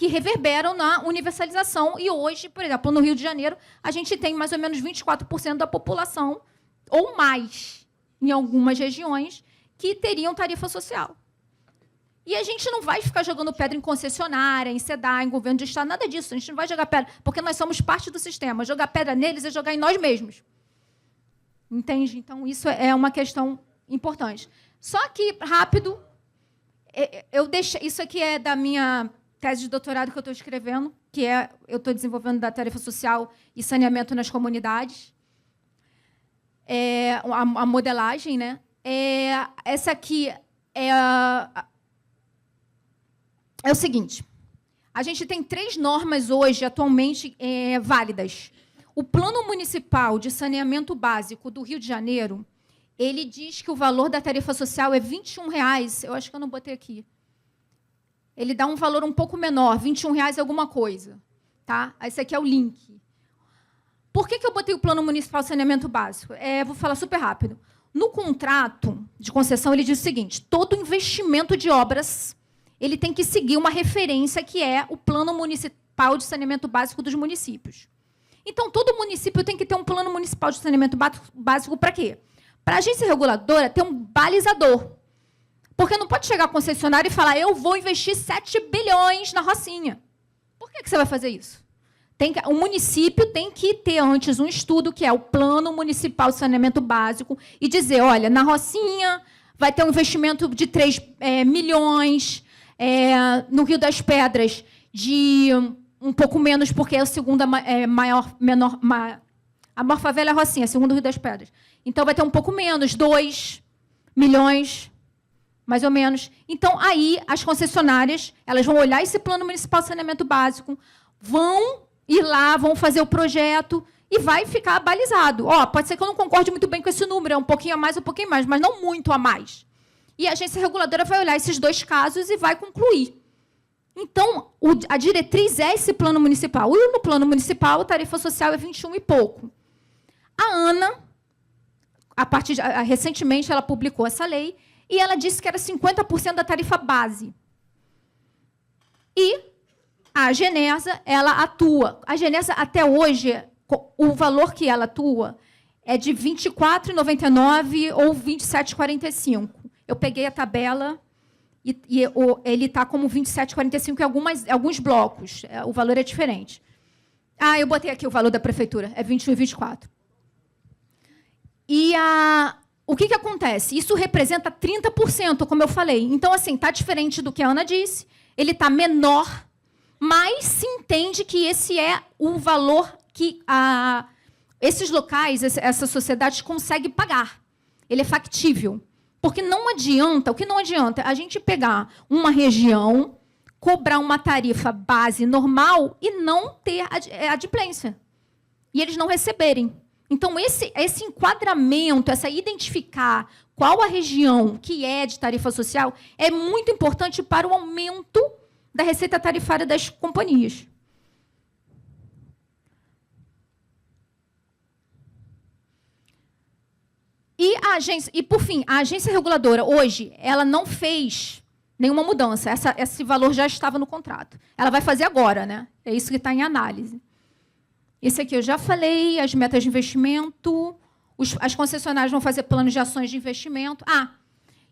reverberam na universalização. E hoje, por exemplo, no Rio de Janeiro, a gente tem mais ou menos 24% da população, ou mais, em algumas regiões, que teriam tarifa social. E a gente não vai ficar jogando pedra em concessionária, em SEDAI, em governo de Estado, nada disso. A gente não vai jogar pedra, porque nós somos parte do sistema. Jogar pedra neles é jogar em nós mesmos. Entende? Então, isso é uma questão importante. Só que, rápido, eu deixei, isso aqui é da minha tese de doutorado que eu estou escrevendo, eu estou desenvolvendo da tarefa social e saneamento nas comunidades. A modelagem, né? Essa aqui é o seguinte. A gente tem 3 normas hoje, atualmente, válidas. O Plano Municipal de Saneamento Básico do Rio de Janeiro, ele diz que o valor da tarifa social é R$ 21,00. Eu acho que eu não botei aqui. Ele dá um valor um pouco menor, R$ 21,00 alguma coisa. Tá? Esse aqui é o link. Por que eu botei o Plano Municipal de Saneamento Básico? Vou falar super rápido. No contrato de concessão, ele diz o seguinte: todo investimento de obras ele tem que seguir uma referência que é o Plano Municipal de Saneamento Básico dos municípios. Então, todo município tem que ter um Plano Municipal de Saneamento Básico para quê? Para a agência reguladora ter um balizador. Porque não pode chegar a concessionária e falar: eu vou investir 7 bilhões na Rocinha. Por que você vai fazer isso? O município tem que ter antes um estudo, que é o Plano Municipal de Saneamento Básico, e dizer: olha, na Rocinha vai ter um investimento de 3 milhões, no Rio das Pedras, de um pouco menos, porque é a segunda a maior favela é a Rocinha, a segunda Rio das Pedras. Então, vai ter um pouco menos, 2 milhões, mais ou menos. Então, aí, as concessionárias elas vão olhar esse Plano Municipal de Saneamento Básico, vão ir lá, vão fazer o projeto e vai ficar balizado. Pode ser que eu não concorde muito bem com esse número, é um pouquinho a mais, mas não muito a mais. E a agência reguladora vai olhar esses 2 casos e vai concluir. Então, a diretriz é esse plano municipal. E no plano municipal, a tarifa social é 21 e pouco. A ANA, recentemente, ela publicou essa lei e ela disse que era 50% da tarifa base. E a Genesa, ela atua. A Genesa, até hoje, o valor que ela atua é de R$ 24,99 ou R$ 27,45. Eu peguei a tabela e ele está como 27,45 em alguns blocos. O valor é diferente. Eu botei aqui o valor da prefeitura, é 21,24. E o que acontece? Isso representa 30%, como eu falei. Então, assim, está diferente do que a Ana disse, ele está menor, mas se entende que esse é o valor que esses locais, essa sociedade consegue pagar. Ele é factível. Porque não adianta, o que não adianta é a gente pegar uma região, cobrar uma tarifa base normal e não ter adimplência. E eles não receberem. Então, esse enquadramento, identificar qual a região que é de tarifa social, é muito importante para o aumento da receita tarifária das companhias. E, por fim, a agência reguladora, hoje, ela não fez nenhuma mudança. Esse valor já estava no contrato. Ela vai fazer agora, né? É isso que está em análise. Esse aqui eu já falei, as metas de investimento, as concessionárias vão fazer planos de ações de investimento.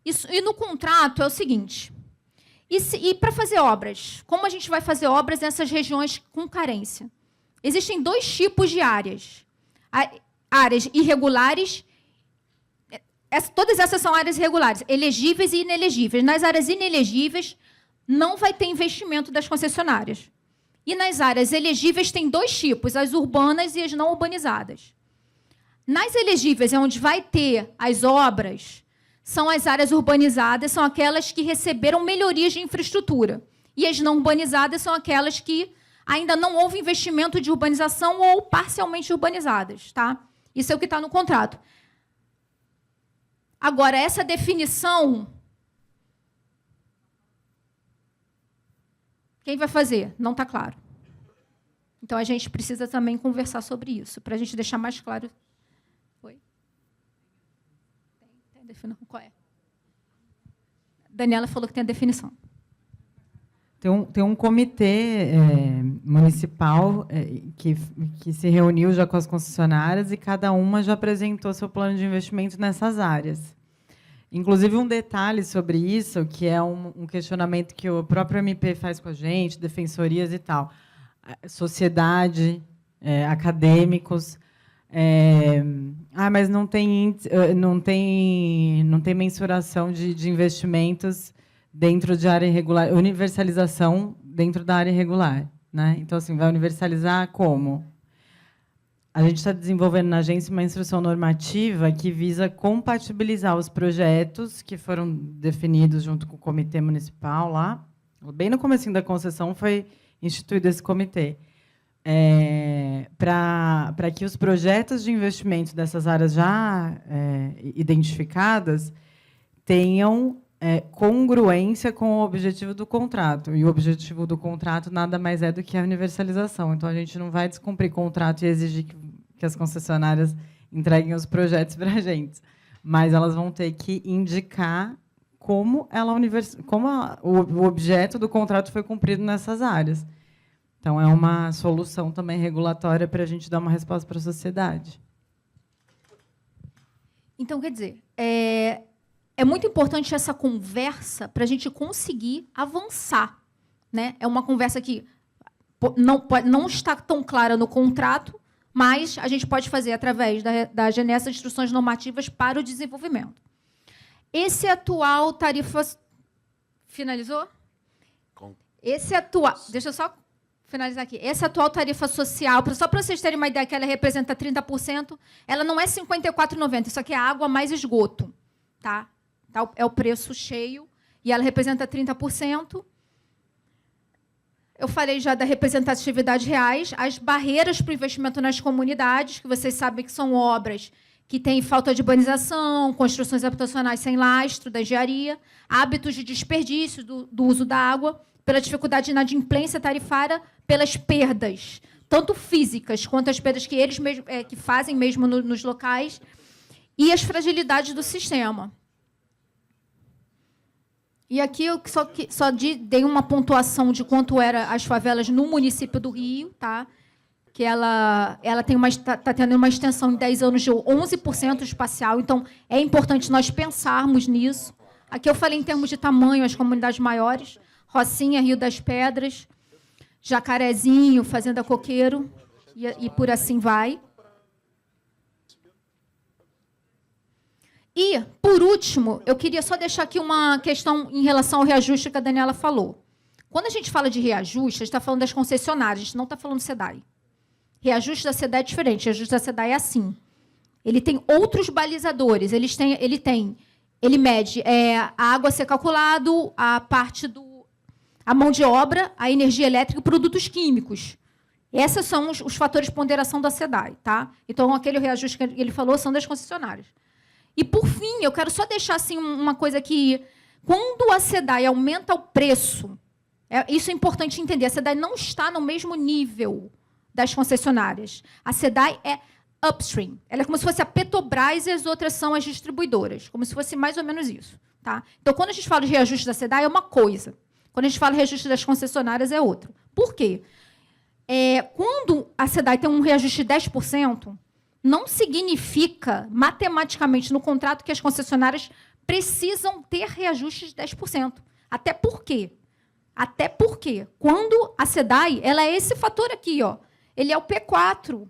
E no contrato é o seguinte, e para fazer obras, como a gente vai fazer obras nessas regiões com carência? Existem 2 tipos de áreas. Áreas irregulares. Todas essas são áreas irregulares, elegíveis e inelegíveis. Nas áreas inelegíveis, não vai ter investimento das concessionárias. E nas áreas elegíveis, tem 2 tipos, as urbanas e as não urbanizadas. Nas elegíveis, é onde vai ter as obras, são as áreas urbanizadas, são aquelas que receberam melhorias de infraestrutura. E as não urbanizadas são aquelas que ainda não houve investimento de urbanização ou parcialmente urbanizadas. Tá? Isso é o que está no contrato. Agora, essa definição, quem vai fazer? Não está claro. Então, a gente precisa também conversar sobre isso, para a gente deixar mais claro. Oi? Tem a definição? Qual é? Daniela falou que tem a definição. Tem um comitê municipal que se reuniu já com as concessionárias e cada uma já apresentou seu plano de investimento nessas áreas. Inclusive, um detalhe sobre isso, que é um questionamento que o próprio MP faz com a gente, defensorias e tal. Sociedade, acadêmicos. Mas não tem mensuração de investimentos dentro de área irregular, universalização dentro da área irregular, né? Então, assim, vai universalizar como? A gente está desenvolvendo na agência uma instrução normativa que visa compatibilizar os projetos que foram definidos junto com o comitê municipal lá. Bem no comecinho da concessão foi instituído esse comitê. Para que os projetos de investimento dessas áreas já identificadas tenham congruência com o objetivo do contrato. E o objetivo do contrato nada mais é do que a universalização. Então, a gente não vai descumprir contrato e exigir que as concessionárias entreguem os projetos para a gente, mas elas vão ter que indicar como o objeto do contrato foi cumprido nessas áreas. Então, é uma solução também regulatória para a gente dar uma resposta para a sociedade. Então, quer dizer, é muito importante essa conversa para a gente conseguir avançar, né? É uma conversa que não está tão clara no contrato, mas a gente pode fazer através da Genessa de instruções normativas para o desenvolvimento. Esse atual tarifa... Finalizou? Deixa eu só finalizar aqui. Essa atual tarifa social, só para vocês terem uma ideia que ela representa 30%, ela não é R$ 54,90, isso aqui é água mais esgoto. Tá? É o preço cheio, e ela representa 30%. Eu falei já da representatividade reais, as barreiras para o investimento nas comunidades, que vocês sabem que são obras que têm falta de urbanização, construções habitacionais sem lastro, da engenharia, hábitos de desperdício do uso da água, pela dificuldade de inadimplência tarifária, pelas perdas, tanto físicas quanto as perdas que eles mesmos, que fazem mesmo nos locais, e as fragilidades do sistema. E aqui eu só dei uma pontuação de quanto eram as favelas no município do Rio, tá? Que ela está tendo uma extensão em 10 anos de 11% espacial, então é importante nós pensarmos nisso. Aqui eu falei em termos de tamanho, as comunidades maiores, Rocinha, Rio das Pedras, Jacarezinho, Fazenda Coqueiro, e por assim vai. E, por último, eu queria só deixar aqui uma questão em relação ao reajuste que a Daniela falou. Quando a gente fala de reajuste, a gente está falando das concessionárias, a gente não está falando do SEDAI. Reajuste da SEDAI é diferente. Reajuste da SEDAI é assim. Ele tem outros balizadores. Ele mede a água a ser calculado, a mão de obra, a energia elétrica e produtos químicos. Esses são os fatores de ponderação da SEDAI. Tá? Então, aquele reajuste que ele falou são das concessionárias. E, por fim, eu quero só deixar assim, uma coisa que, quando a SEDAI aumenta o preço, isso é importante entender, a SEDAI não está no mesmo nível das concessionárias. A SEDAI é upstream. Ela é como se fosse a Petrobras e as outras são as distribuidoras, como se fosse mais ou menos isso. Tá? Então, quando a gente fala de reajuste da SEDAI, é uma coisa. Quando a gente fala de reajuste das concessionárias, é outra. Por quê? Quando a SEDAI tem um reajuste de 10%, não significa, matematicamente, no contrato, que as concessionárias precisam ter reajuste de 10%. Até por quê? Até porque, quando a SEDAI, ela é esse fator aqui, ó, ele é o P4,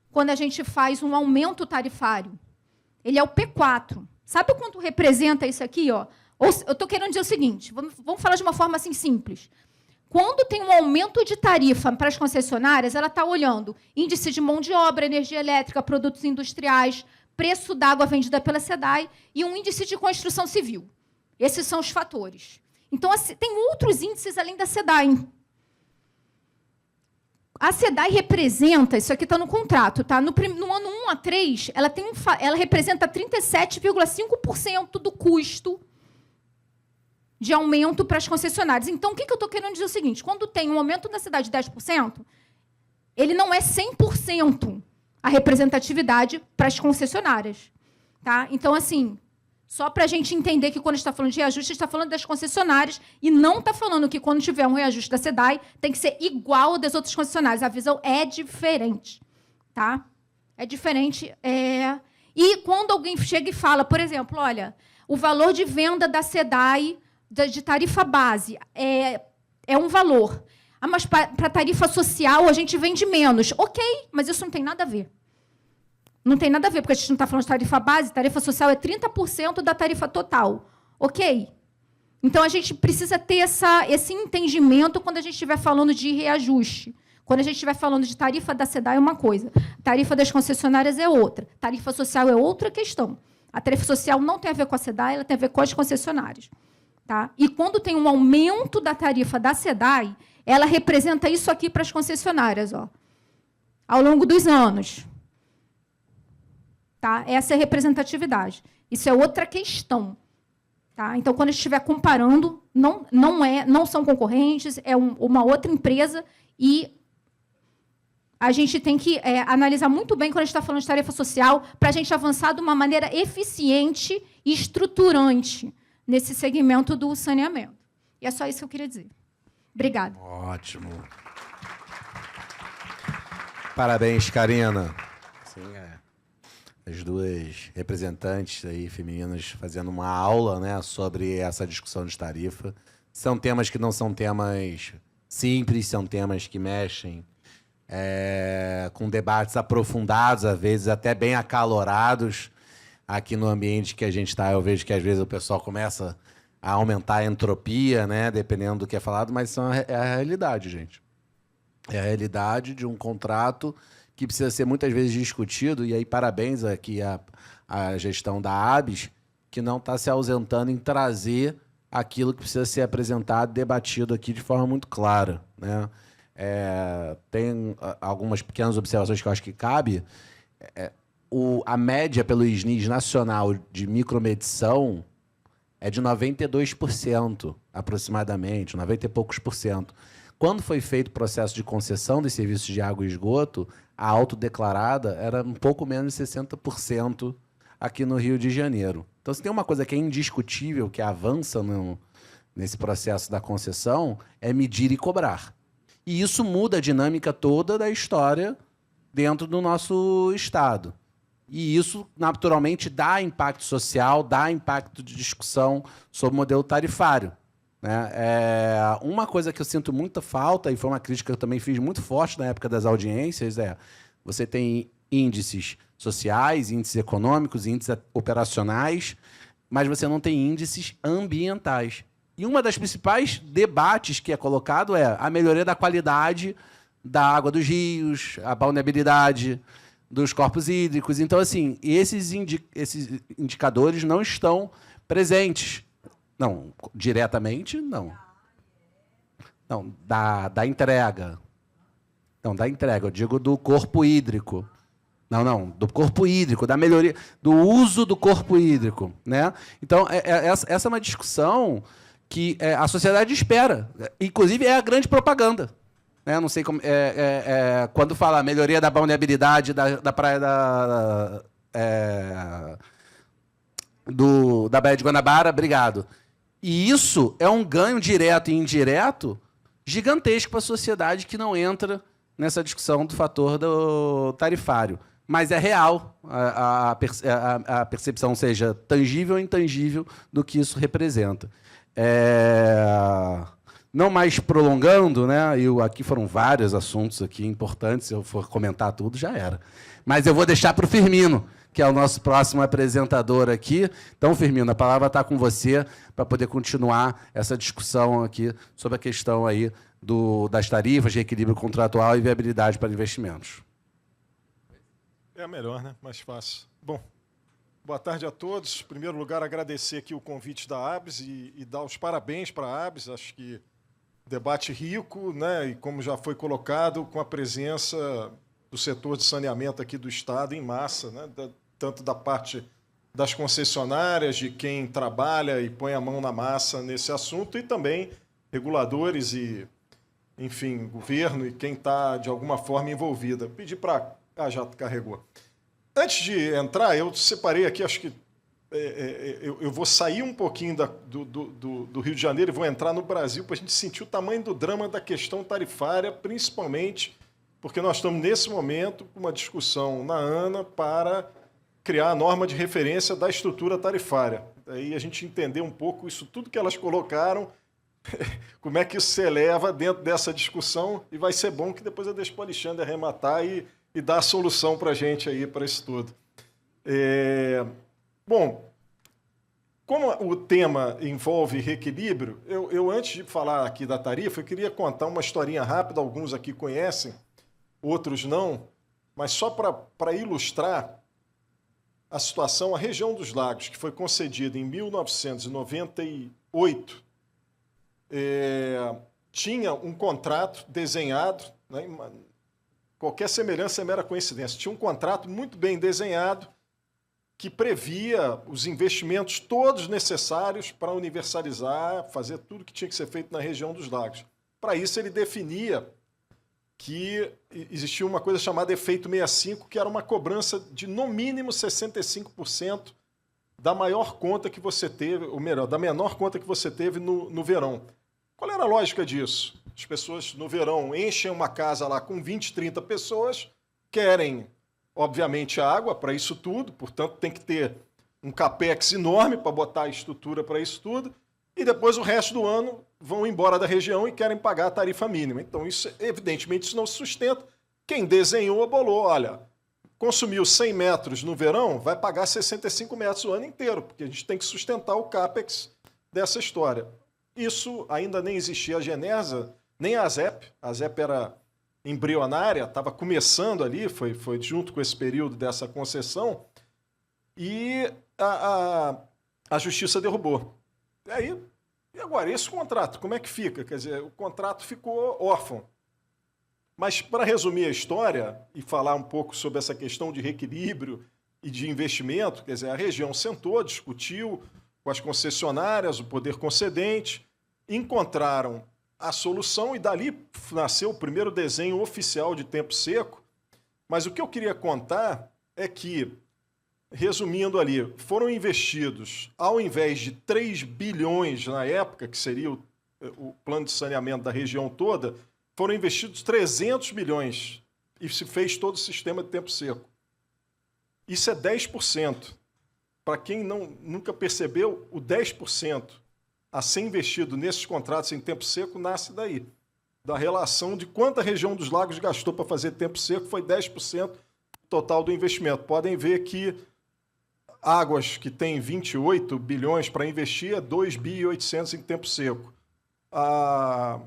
quando a gente faz um aumento tarifário. Ele é o P4. Sabe quanto representa isso aqui? Ó? Eu estou querendo dizer o seguinte, vamos falar de uma forma assim simples. Quando tem um aumento de tarifa para as concessionárias, ela está olhando índice de mão de obra, energia elétrica, produtos industriais, preço da água vendida pela SEDAI e um índice de construção civil. Esses são os fatores. Então, tem outros índices além da SEDAI. A SEDAI representa, isso aqui está no contrato, tá? No ano 1 a 3, ela representa 37,5% do custo de aumento para as concessionárias. Então, o que eu estou querendo dizer é o seguinte, quando tem um aumento da SEDAI de 10%, ele não é 100% a representatividade para as concessionárias. Tá? Então, assim, só para a gente entender que quando a gente está falando de reajuste, a gente está falando das concessionárias e não está falando que quando tiver um reajuste da SEDAI tem que ser igual ao das outras concessionárias. A visão é diferente. Tá? É diferente. E quando alguém chega e fala, por exemplo, olha, o valor de venda da SEDAI de tarifa base é um valor. Mas para tarifa social a gente vende menos. Ok, mas isso não tem nada a ver. Não tem nada a ver, porque a gente não está falando de tarifa base, tarifa social é 30% da tarifa total. Ok? Então, a gente precisa ter esse entendimento quando a gente estiver falando de reajuste. Quando a gente estiver falando de tarifa da SEDAI é uma coisa, tarifa das concessionárias é outra, tarifa social é outra questão. A tarifa social não tem a ver com a SEDAI, ela tem a ver com as concessionárias. Tá? E quando tem um aumento da tarifa da SEDAI, ela representa isso aqui para as concessionárias, ó, ao longo dos anos. Tá? Essa é a representatividade. Isso é outra questão. Tá? Então, quando a gente estiver comparando, não são concorrentes, é uma outra empresa, e a gente tem que analisar muito bem quando a gente está falando de tarifa social, para a gente avançar de uma maneira eficiente e estruturante nesse segmento do saneamento. E é só isso que eu queria dizer. Obrigada. Ótimo. Parabéns, Karina. Sim, as duas representantes aí femininas fazendo uma aula, né, sobre essa discussão de tarifa. São temas que não são temas simples, são temas que mexem com debates aprofundados, às vezes até bem acalorados. Aqui no ambiente que a gente está, eu vejo que às vezes o pessoal começa a aumentar a entropia, né, dependendo do que é falado, mas é a realidade, gente. É a realidade de um contrato que precisa ser muitas vezes discutido, e aí parabéns aqui à gestão da ABS, que não está se ausentando em trazer aquilo que precisa ser apresentado, debatido aqui de forma muito clara, né? Tem algumas pequenas observações que eu acho que cabe. A média pelo SNIS nacional de micromedição é de 92%, aproximadamente, 90 e poucos por cento. Quando foi feito o processo de concessão dos serviços de água e esgoto, a autodeclarada era um pouco menos de 60% aqui no Rio de Janeiro. Então, se tem uma coisa que é indiscutível, que avança nesse processo da concessão, é medir e cobrar. E isso muda a dinâmica toda da história dentro do nosso Estado. E isso, naturalmente, dá impacto social, dá impacto de discussão sobre o modelo tarifário, né? Uma coisa que eu sinto muita falta, e foi uma crítica que eu também fiz muito forte na época das audiências, você tem índices sociais, índices econômicos, índices operacionais, mas você não tem índices ambientais. E uma das principais debates que é colocado é a melhoria da qualidade da água dos rios, a balneabilidade dos corpos hídricos. Então, assim, esses indicadores não estão presentes. Não, diretamente, não. Não, da entrega. Não, da entrega, eu digo do corpo hídrico. Não, do corpo hídrico, da melhoria, do uso do corpo hídrico, né? Então, essa é uma discussão que a sociedade espera. Inclusive, é a grande propaganda. Não sei como. Quando fala melhoria da balneabilidade da praia da Baía de Guanabara, obrigado. E isso é um ganho direto e indireto gigantesco para a sociedade que não entra nessa discussão do fator do tarifário. Mas é real a percepção, seja tangível ou intangível, do que isso representa. Não mais prolongando, né? Aqui foram vários assuntos aqui importantes, se eu for comentar tudo, já era. Mas eu vou deixar para o Firmino, que é o nosso próximo apresentador aqui. Então, Firmino, a palavra está com você para poder continuar essa discussão aqui sobre a questão aí das tarifas, de equilíbrio contratual e viabilidade para investimentos. É melhor, né? Mais fácil. Bom, boa tarde a todos. Em primeiro lugar, agradecer aqui o convite da ABS e dar os parabéns para a ABS. Acho que debate rico, né? E como já foi colocado, com a presença do setor de saneamento aqui do Estado em massa, né? Tanto da parte das concessionárias, de quem trabalha e põe a mão na massa nesse assunto, e também reguladores e, enfim, governo e quem está, de alguma forma, envolvida. Pedi para... já carregou. Antes de entrar, eu separei aqui, acho que eu vou sair um pouquinho do Rio de Janeiro e vou entrar no Brasil para a gente sentir o tamanho do drama da questão tarifária, principalmente porque nós estamos, nesse momento, com uma discussão na ANA para criar a norma de referência da estrutura tarifária. Aí a gente entender um pouco isso, tudo que elas colocaram, como é que isso se eleva dentro dessa discussão, e vai ser bom que depois eu deixo para o Alexandre arrematar e dar a solução para a gente aí, para isso tudo. Bom, como o tema envolve reequilíbrio, eu antes de falar aqui da tarifa, eu queria contar uma historinha rápida, alguns aqui conhecem, outros não, mas só para ilustrar a situação, a região dos lagos, que foi concedida em 1998, tinha um contrato desenhado, né, qualquer semelhança é mera coincidência, tinha um contrato muito bem desenhado que previa os investimentos todos necessários para universalizar, fazer tudo que tinha que ser feito na região dos lagos. Para isso, ele definia que existia uma coisa chamada efeito 65, que era uma cobrança de, no mínimo, 65% da maior conta que você teve, ou melhor, da menor conta que você teve no verão. Qual era a lógica disso? As pessoas, no verão, enchem uma casa lá com 20, 30 pessoas, querem, obviamente, água para isso tudo, portanto, tem que ter um capex enorme para botar a estrutura para isso tudo, e depois o resto do ano vão embora da região e querem pagar a tarifa mínima. Então, isso, evidentemente, isso não se sustenta. Quem desenhou, bolou, olha, consumiu 100 metros no verão, vai pagar 65 metros o ano inteiro, porque a gente tem que sustentar o capex dessa história. Isso ainda nem existia a Genersa, nem a ASEP. A ASEP era embrionária, estava começando ali, foi junto com esse período dessa concessão, e a Justiça derrubou. E agora, esse contrato, como é que fica? Quer dizer, o contrato ficou órfão. Mas, para resumir a história e falar um pouco sobre essa questão de reequilíbrio e de investimento, quer dizer, a região sentou, discutiu com as concessionárias, o poder concedente, encontraram a solução e dali nasceu o primeiro desenho oficial de tempo seco. Mas o que eu queria contar é que, resumindo ali, foram investidos, ao invés de 3 bilhões na época, que seria o plano de saneamento da região toda, foram investidos 300 milhões e se fez todo o sistema de tempo seco. Isso é 10%. Para quem nunca percebeu, o 10% a ser investido nesses contratos em tempo seco nasce daí, da relação de quanto a região dos lagos gastou para fazer tempo seco, foi 10% total do investimento. Podem ver que Águas, que tem 28 bilhões para investir, é 2,8 bilhões em tempo seco. A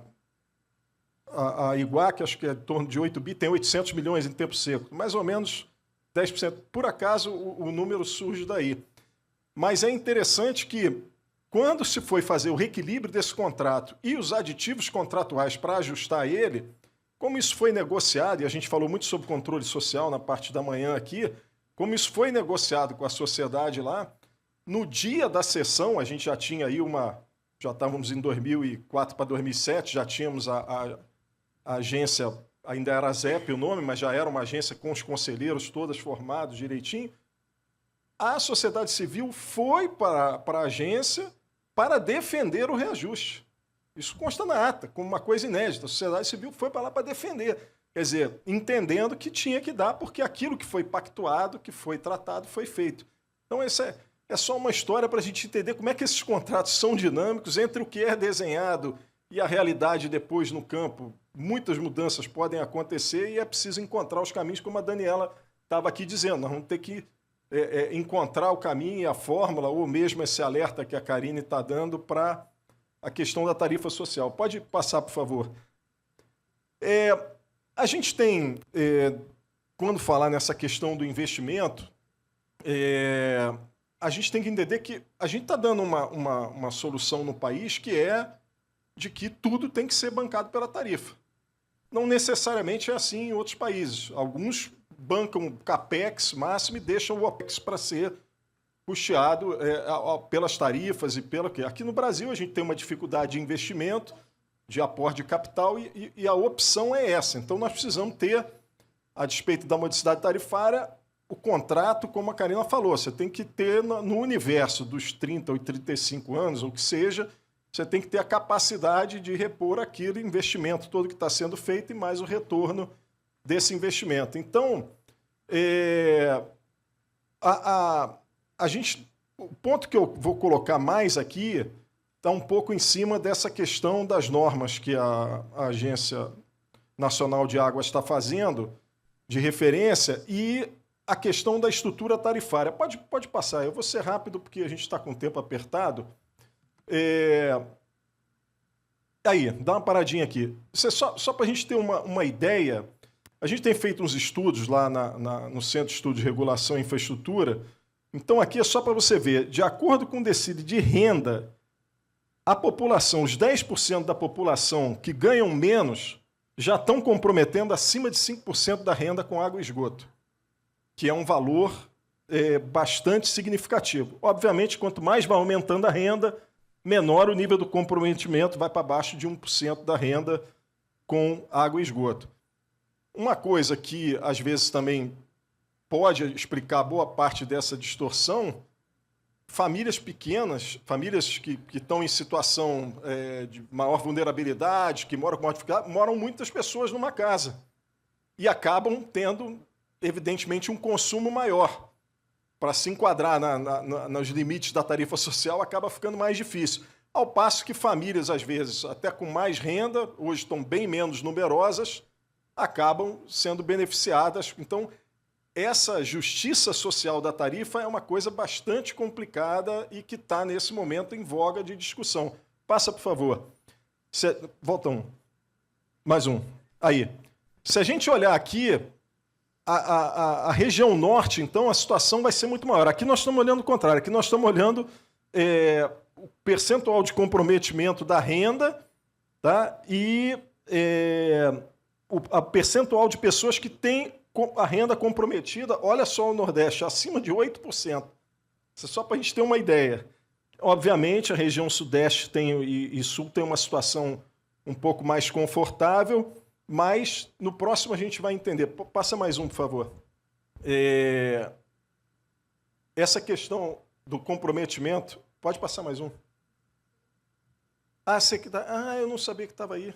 Iguá, que acho que é em torno de 8 bi, tem 800 milhões em tempo seco. Mais ou menos 10%. Por acaso, o número surge daí. Mas é interessante que, quando se foi fazer o reequilíbrio desse contrato e os aditivos contratuais para ajustar ele, como isso foi negociado, e a gente falou muito sobre controle social na parte da manhã aqui, como isso foi negociado com a sociedade lá, no dia da sessão, a gente já tinha aí já estávamos em 2004 para 2007, já tínhamos a agência, ainda era a ZEP o nome, mas já era uma agência com os conselheiros todos formados direitinho. A sociedade civil foi para a agência para defender o reajuste. Isso consta na ata, como uma coisa inédita. A sociedade civil foi para lá para defender. Quer dizer, entendendo que tinha que dar, porque aquilo que foi pactuado, que foi tratado, foi feito. Então, isso é só uma história para a gente entender como é que esses contratos são dinâmicos entre o que é desenhado e a realidade depois no campo. Muitas mudanças podem acontecer e é preciso encontrar os caminhos, como a Daniela estava aqui dizendo. Nós vamos ter que encontrar o caminho e a fórmula, ou mesmo esse alerta que a Karine está dando para a questão da tarifa social. Pode passar, por favor. A gente tem, quando falar nessa questão do investimento, a gente tem que entender que a gente está dando uma solução no país que é de que tudo tem que ser bancado pela tarifa. Não necessariamente é assim em outros países. Alguns bancam capex máximo e deixam o opex para ser custeado pelas tarifas e pelo que. Aqui no Brasil a gente tem uma dificuldade de investimento, de aporte de capital e a opção é essa. Então nós precisamos ter, a despeito da modicidade tarifária, o contrato, como a Karina falou, você tem que ter no universo dos 30 ou 35 anos, ou que seja, você tem que ter a capacidade de repor aquele investimento todo que está sendo feito e mais o retorno desse investimento. Então, o ponto que eu vou colocar mais aqui está um pouco em cima dessa questão das normas que a Agência Nacional de Águas está fazendo de referência e a questão da estrutura tarifária. Pode passar, eu vou ser rápido porque a gente está com o tempo apertado. Aí, dá uma paradinha aqui. Isso é só para a gente ter uma ideia. A gente tem feito uns estudos lá no Centro de Estudos de Regulação e Infraestrutura. Então, aqui é só para você ver. De acordo com o decile de renda, a população, os 10% da população que ganham menos, já estão comprometendo acima de 5% da renda com água e esgoto, que é um valor bastante significativo. Obviamente, quanto mais vai aumentando a renda, menor o nível do comprometimento, vai para baixo de 1% da renda com água e esgoto. Uma coisa que, às vezes, também pode explicar boa parte dessa distorção, famílias pequenas, famílias que estão em situação de maior vulnerabilidade, que moram com dificuldade, moram muitas pessoas numa casa e acabam tendo, evidentemente, um consumo maior. Para se enquadrar nos limites da tarifa social, acaba ficando mais difícil. Ao passo que famílias, às vezes, até com mais renda, hoje estão bem menos numerosas, acabam sendo beneficiadas. Então, essa justiça social da tarifa é uma coisa bastante complicada e que está, nesse momento, em voga de discussão. Passa, por favor. Volta um. Mais um. Aí. Se a gente olhar aqui, a região norte, então, a situação vai ser muito maior. Aqui nós estamos olhando o contrário. Aqui nós estamos olhando o percentual de comprometimento da renda, tá? E a percentual de pessoas que têm a renda comprometida. Olha só o Nordeste, acima de 8%. Isso é só para a gente ter uma ideia. Obviamente, a região Sudeste e Sul tem uma situação um pouco mais confortável, mas no próximo a gente vai entender. Passa mais um, por favor. Essa questão do comprometimento... Pode passar mais um. Eu não sabia que estava aí.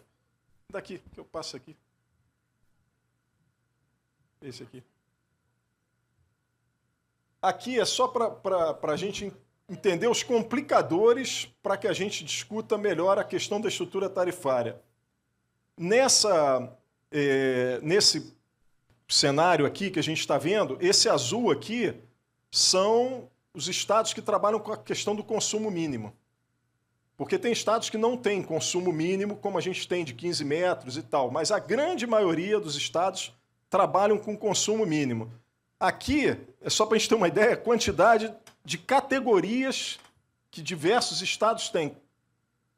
Daqui, que eu passo aqui. Esse aqui. Aqui é só para a gente entender os complicadores para que a gente discuta melhor a questão da estrutura tarifária. Nesse cenário aqui que a gente está vendo, esse azul aqui são os estados que trabalham com a questão do consumo mínimo. Porque tem estados que não têm consumo mínimo, como a gente tem de 15 metros e tal, mas a grande maioria dos estados trabalham com consumo mínimo. Aqui, é só para a gente ter uma ideia, a quantidade de categorias que diversos estados têm.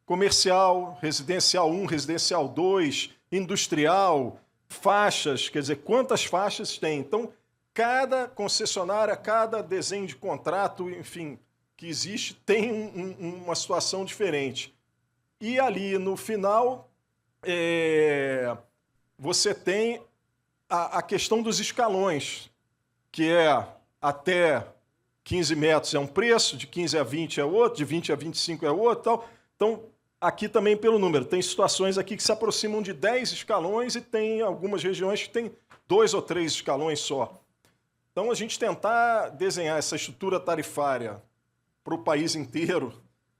Comercial, residencial 1, residencial 2, industrial, faixas, quer dizer, quantas faixas tem. Então, cada concessionária, cada desenho de contrato, enfim, que existe, tem uma situação diferente. E ali, no final, você tem a questão dos escalões, que é até 15 metros é um preço, de 15 a 20 é outro, de 20 a 25 é outro. Tal. Então, aqui também pelo número. Tem situações aqui que se aproximam de 10 escalões e tem algumas regiões que tem 2 ou 3 escalões só. Então, a gente tentar desenhar essa estrutura tarifária para o país inteiro,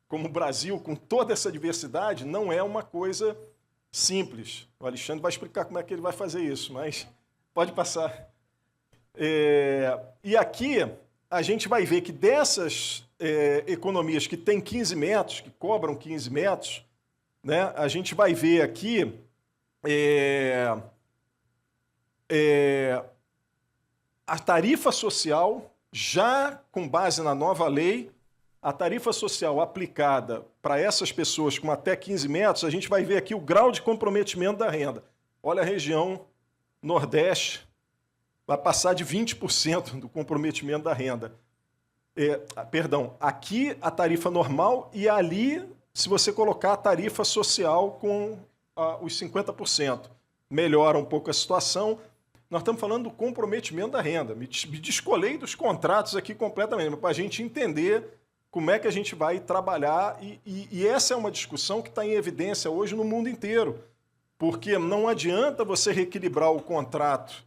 como o Brasil, com toda essa diversidade, não é uma coisa simples. O Alexandre vai explicar como é que ele vai fazer isso, mas pode passar. E aqui a gente vai ver que dessas economias que têm 15 metros, que cobram 15 metros, né, a gente vai ver aqui a tarifa social, já com base na nova lei, a tarifa social aplicada para essas pessoas com até 15 metros, a gente vai ver aqui o grau de comprometimento da renda. Olha a região Nordeste, vai passar de 20% do comprometimento da renda. Aqui a tarifa normal e ali, se você colocar a tarifa social com os 50%. Melhora um pouco a situação. Nós estamos falando do comprometimento da renda. Me descolei dos contratos aqui completamente, para a gente entender como é que a gente vai trabalhar. E essa é uma discussão que está em evidência hoje no mundo inteiro, porque não adianta você reequilibrar o contrato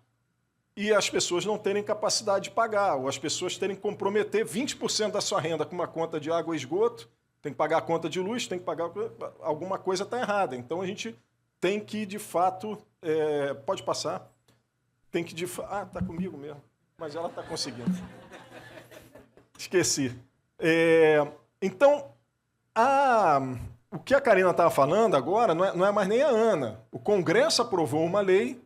e as pessoas não terem capacidade de pagar, ou as pessoas terem que comprometer 20% da sua renda com uma conta de água e esgoto, tem que pagar a conta de luz, tem que pagar... Alguma coisa está errada. Então, a gente tem que, de fato... Pode passar. Tem que, de fato... está comigo mesmo. mas ela está conseguindo. Esqueci. Então, o que a Karina estava falando agora não é mais nem a Ana. O Congresso aprovou uma lei,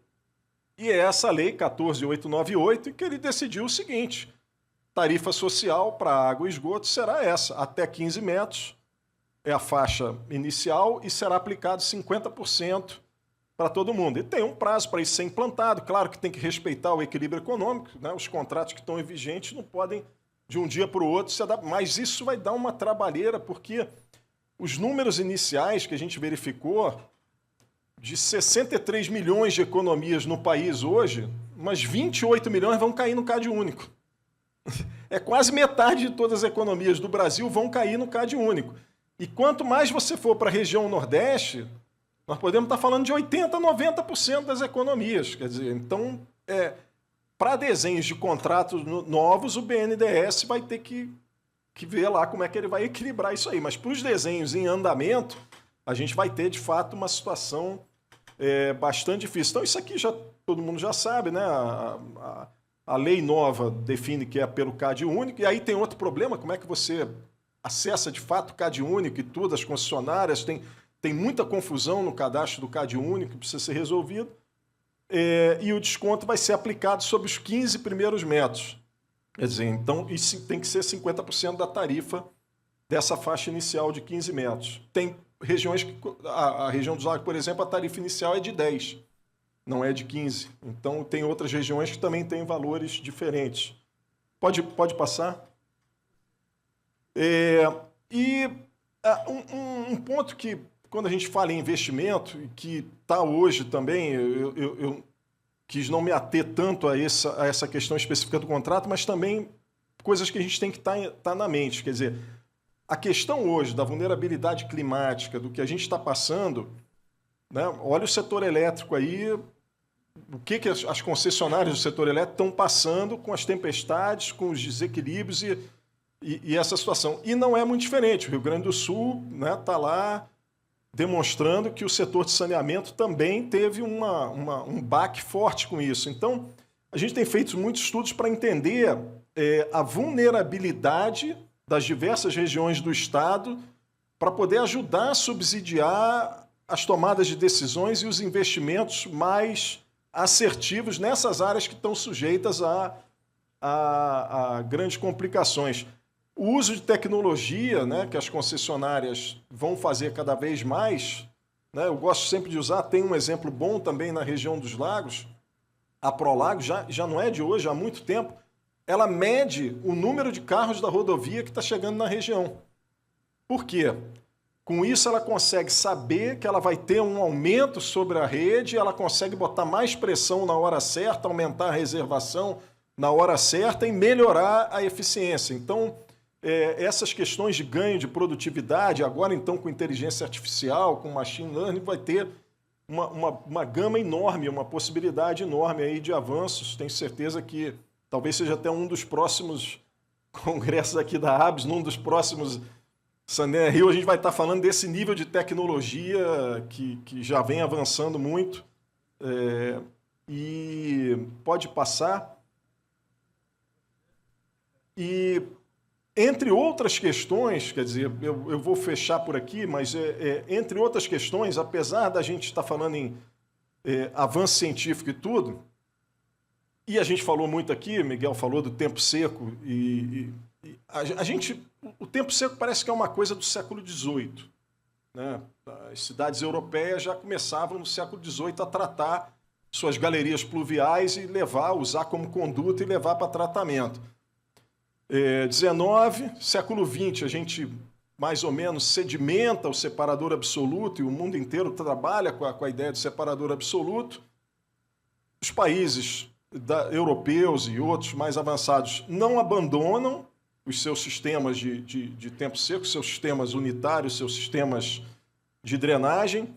e é essa lei, 14.898, que ele decidiu o seguinte: tarifa social para água e esgoto será essa, até 15 metros, é a faixa inicial, e será aplicado 50% para todo mundo. E tem um prazo para isso ser implantado. Claro que tem que respeitar o equilíbrio econômico, né? Os contratos que estão vigentes não podem, de um dia para o outro, se adaptar. Mas isso vai dar uma trabalheira, porque os números iniciais que a gente verificou, de 63 milhões de economias no país hoje, mas 28 milhões vão cair no CAD único. É quase metade de todas as economias do Brasil vão cair no CAD único. E quanto mais você for para a região Nordeste, nós podemos estar falando de 80%, 90% das economias. Quer dizer, então, para desenhos de contratos novos, o BNDES vai ter que ver lá como é que ele vai equilibrar isso aí. Mas para os desenhos em andamento, a gente vai ter, de fato, uma situação bastante difícil. Então, isso aqui todo mundo já sabe, né? A lei nova define que é pelo CAD único, e aí tem outro problema: como é que você acessa, de fato, o CAD único e tudo, as concessionárias, tem muita confusão no cadastro do CAD único, que precisa ser resolvido, e o desconto vai ser aplicado sobre os 15 primeiros metros. Quer dizer, então, isso tem que ser 50% da tarifa dessa faixa inicial de 15 metros. Tem regiões que, a região dos lagos, por exemplo, a tarifa inicial é de 10, não é de 15. Então, tem outras regiões que também têm valores diferentes. Pode passar? Um ponto que, quando a gente fala em investimento, e que está hoje também, eu quis não me ater tanto a essa questão específica do contrato, mas também coisas que a gente tem que estar na mente. Quer dizer, a questão hoje da vulnerabilidade climática, do que a gente está passando, né? Olha o setor elétrico aí, o que as concessionárias do setor elétrico estão passando com as tempestades, com os desequilíbrios e essa situação. E não é muito diferente. O Rio Grande do Sul está lá demonstrando que o setor de saneamento também teve um baque forte com isso. Então, a gente tem feito muitos estudos para entender a vulnerabilidade das diversas regiões do Estado para poder ajudar a subsidiar as tomadas de decisões e os investimentos mais assertivos nessas áreas que estão sujeitas a grandes complicações. O uso de tecnologia, né, que as concessionárias vão fazer cada vez mais, né, eu gosto sempre de usar, tem um exemplo bom também na região dos lagos, a Prolago, já não é de hoje, há muito tempo, ela mede o número de carros da rodovia que está chegando na região. Por quê? Com isso, ela consegue saber que ela vai ter um aumento sobre a rede, ela consegue botar mais pressão na hora certa, aumentar a reservação na hora certa e melhorar a eficiência. Então, essas questões de ganho de produtividade, agora então com inteligência artificial, com machine learning, vai ter uma gama enorme, uma possibilidade enorme aí de avanços. Tenho certeza que talvez seja até um dos próximos congressos aqui da ABS, num dos próximos Sanea Rio, a gente vai estar falando desse nível de tecnologia que já vem avançando muito. E pode passar. E, entre outras questões, quer dizer, eu vou fechar por aqui, mas entre outras questões, apesar da gente estar falando em avanço científico e tudo, e a gente falou muito aqui, Miguel falou do tempo seco, e o tempo seco parece que é uma coisa do século XVIII. Né? As cidades europeias já começavam no século XVIII a tratar suas galerias pluviais e usar como conduta e levar para tratamento. 19, século XX, a gente mais ou menos sedimenta o separador absoluto, e o mundo inteiro trabalha com a ideia de separador absoluto. Os países europeus e outros mais avançados não abandonam os seus sistemas de tempo seco, seus sistemas unitários, seus sistemas de drenagem.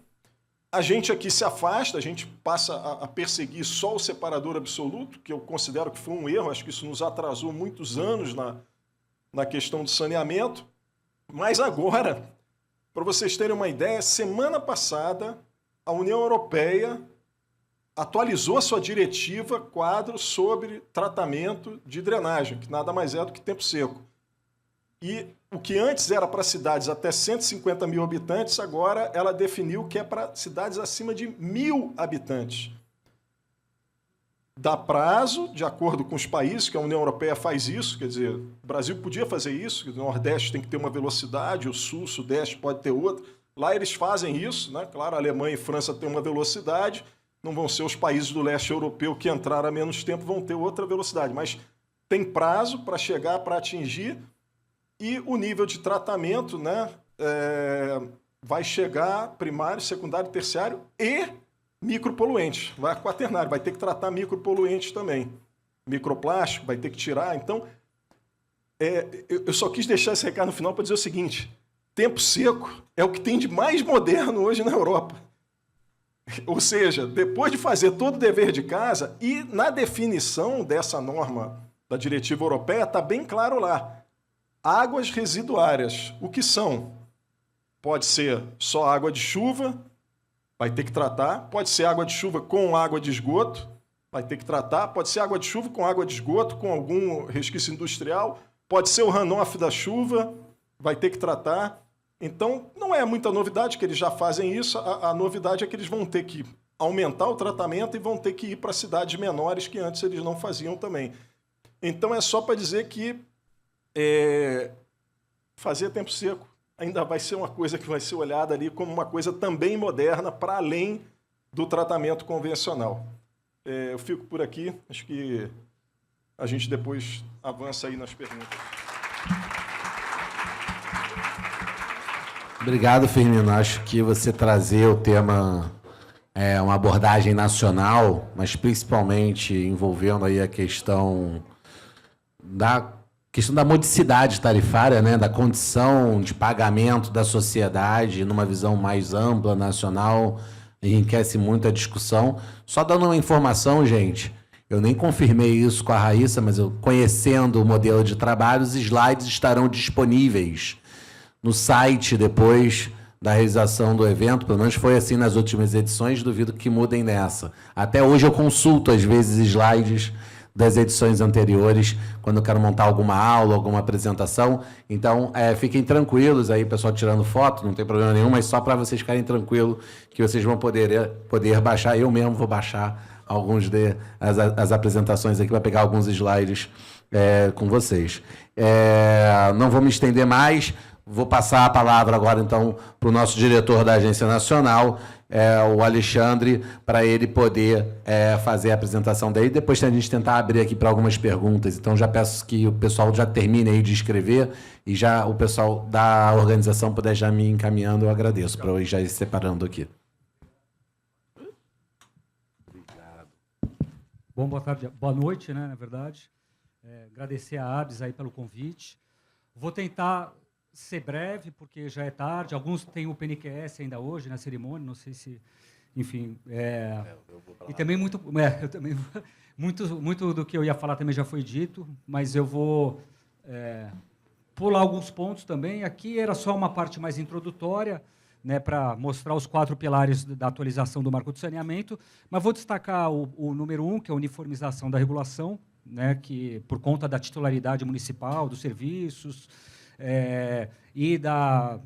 A gente aqui se afasta, a gente passa a perseguir só o separador absoluto, que eu considero que foi um erro, acho que isso nos atrasou muitos anos na questão do saneamento. Mas agora, para vocês terem uma ideia, semana passada, a União Europeia atualizou a sua diretiva quadro sobre tratamento de drenagem, que nada mais é do que tempo seco. E o que antes era para cidades até 150 mil habitantes, agora ela definiu que é para cidades acima de 1.000 habitantes. Dá prazo, de acordo com os países, que a União Europeia faz isso, quer dizer, o Brasil podia fazer isso, o Nordeste tem que ter uma velocidade, o Sul, o Sudeste pode ter outra. Lá eles fazem isso, né? Claro, a Alemanha e França têm uma velocidade, não vão ser os países do leste europeu que entraram há menos tempo, vão ter outra velocidade, mas tem prazo para chegar, para atingir, e o nível de tratamento, né, vai chegar primário, secundário, terciário e micropoluentes, vai quaternário, vai ter que tratar micropoluentes também. Microplástico, vai ter que tirar. Então, eu só quis deixar esse recado no final para dizer o seguinte: tempo seco é o que tem de mais moderno hoje na Europa. Ou seja, depois de fazer todo o dever de casa, e na definição dessa norma da diretiva europeia, está bem claro lá, águas residuárias. O que são? Pode ser só água de chuva, vai ter que tratar. Pode ser água de chuva com água de esgoto, vai ter que tratar. Pode ser água de chuva com água de esgoto, com algum resquício industrial. Pode ser o runoff da chuva, vai ter que tratar. Então, não é muita novidade que eles já fazem isso. A novidade é que eles vão ter que aumentar o tratamento e vão ter que ir para cidades menores que antes eles não faziam também. Então, é só para dizer que fazer tempo seco ainda vai ser uma coisa que vai ser olhada ali como uma coisa também moderna, para além do tratamento convencional. Eu fico por aqui, acho que a gente depois avança aí nas perguntas. Obrigado, Firmino. Acho que você trazer o tema, uma abordagem nacional, mas principalmente envolvendo aí a questão da modicidade tarifária, né, da condição de pagamento da sociedade, numa visão mais ampla, nacional, enriquece muito a discussão. Só dando uma informação, gente, eu nem confirmei isso com a Raíssa, mas eu, conhecendo o modelo de trabalho, os slides estarão disponíveis no site depois da realização do evento, pelo menos foi assim nas últimas edições, duvido que mudem nessa. Até hoje eu consulto, às vezes, slides das edições anteriores, quando eu quero montar alguma aula, alguma apresentação. Então, fiquem tranquilos aí, pessoal tirando foto, não tem problema nenhum, mas só para vocês ficarem tranquilos que vocês vão poder baixar. Eu mesmo vou baixar alguns as apresentações aqui para pegar alguns slides com vocês. Não vou me estender mais, vou passar a palavra agora, então, para o nosso diretor da Agência Nacional, o Alexandre, para ele poder fazer a apresentação daí. Depois a gente tentar abrir aqui para algumas perguntas. Então, já peço que o pessoal já termine aí de escrever e já o pessoal da organização puder já me encaminhando, eu agradeço, para eu já ir separando aqui. Obrigado. Bom, boa tarde, boa noite, né, na verdade. Agradecer a ABS aí pelo convite. Vou tentar ser breve, porque já é tarde. Alguns têm o PNQS ainda hoje na cerimônia, não sei se, enfim. E também eu também muito do que eu ia falar também já foi dito, mas eu vou pular alguns pontos também. Aqui era só uma parte mais introdutória, né, para mostrar os 4 pilares da atualização do marco de saneamento, mas vou destacar o número 1, que é a uniformização da regulação, né, que por conta da titularidade municipal, dos serviços, e da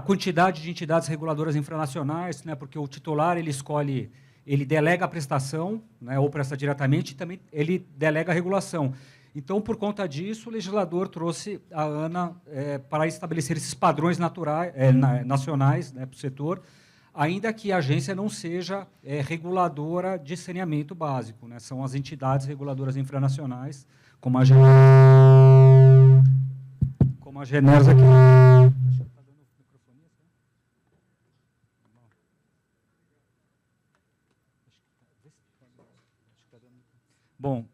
quantidade de entidades reguladoras infranacionais, né, porque o titular ele delega a prestação, né, ou presta diretamente, e também ele delega a regulação. Então, por conta disso, o legislador trouxe a ANA para estabelecer esses padrões nacionais, né, para o setor, ainda que a agência não seja reguladora de saneamento básico, né, são as entidades reguladoras infranacionais, como a Genersa aqui. Bom,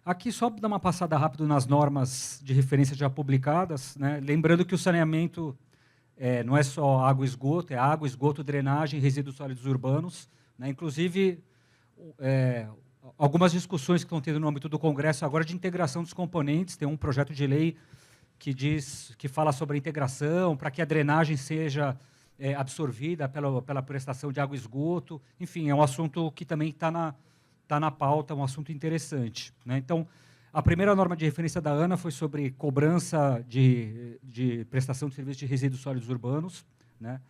aqui só dar uma passada rápida nas normas de referência já publicadas, né? Lembrando que o saneamento não é só água e esgoto, é água, esgoto, drenagem, resíduos sólidos urbanos, né? Inclusive, algumas discussões que estão tendo no âmbito do Congresso agora de integração dos componentes. Tem um projeto de lei que fala sobre a integração, para que a drenagem seja absorvida pela prestação de água e esgoto. Enfim, é um assunto que também está na pauta, um assunto interessante, né? Então, a primeira norma de referência da ANA foi sobre cobrança de prestação de serviços de resíduos sólidos urbanos, né?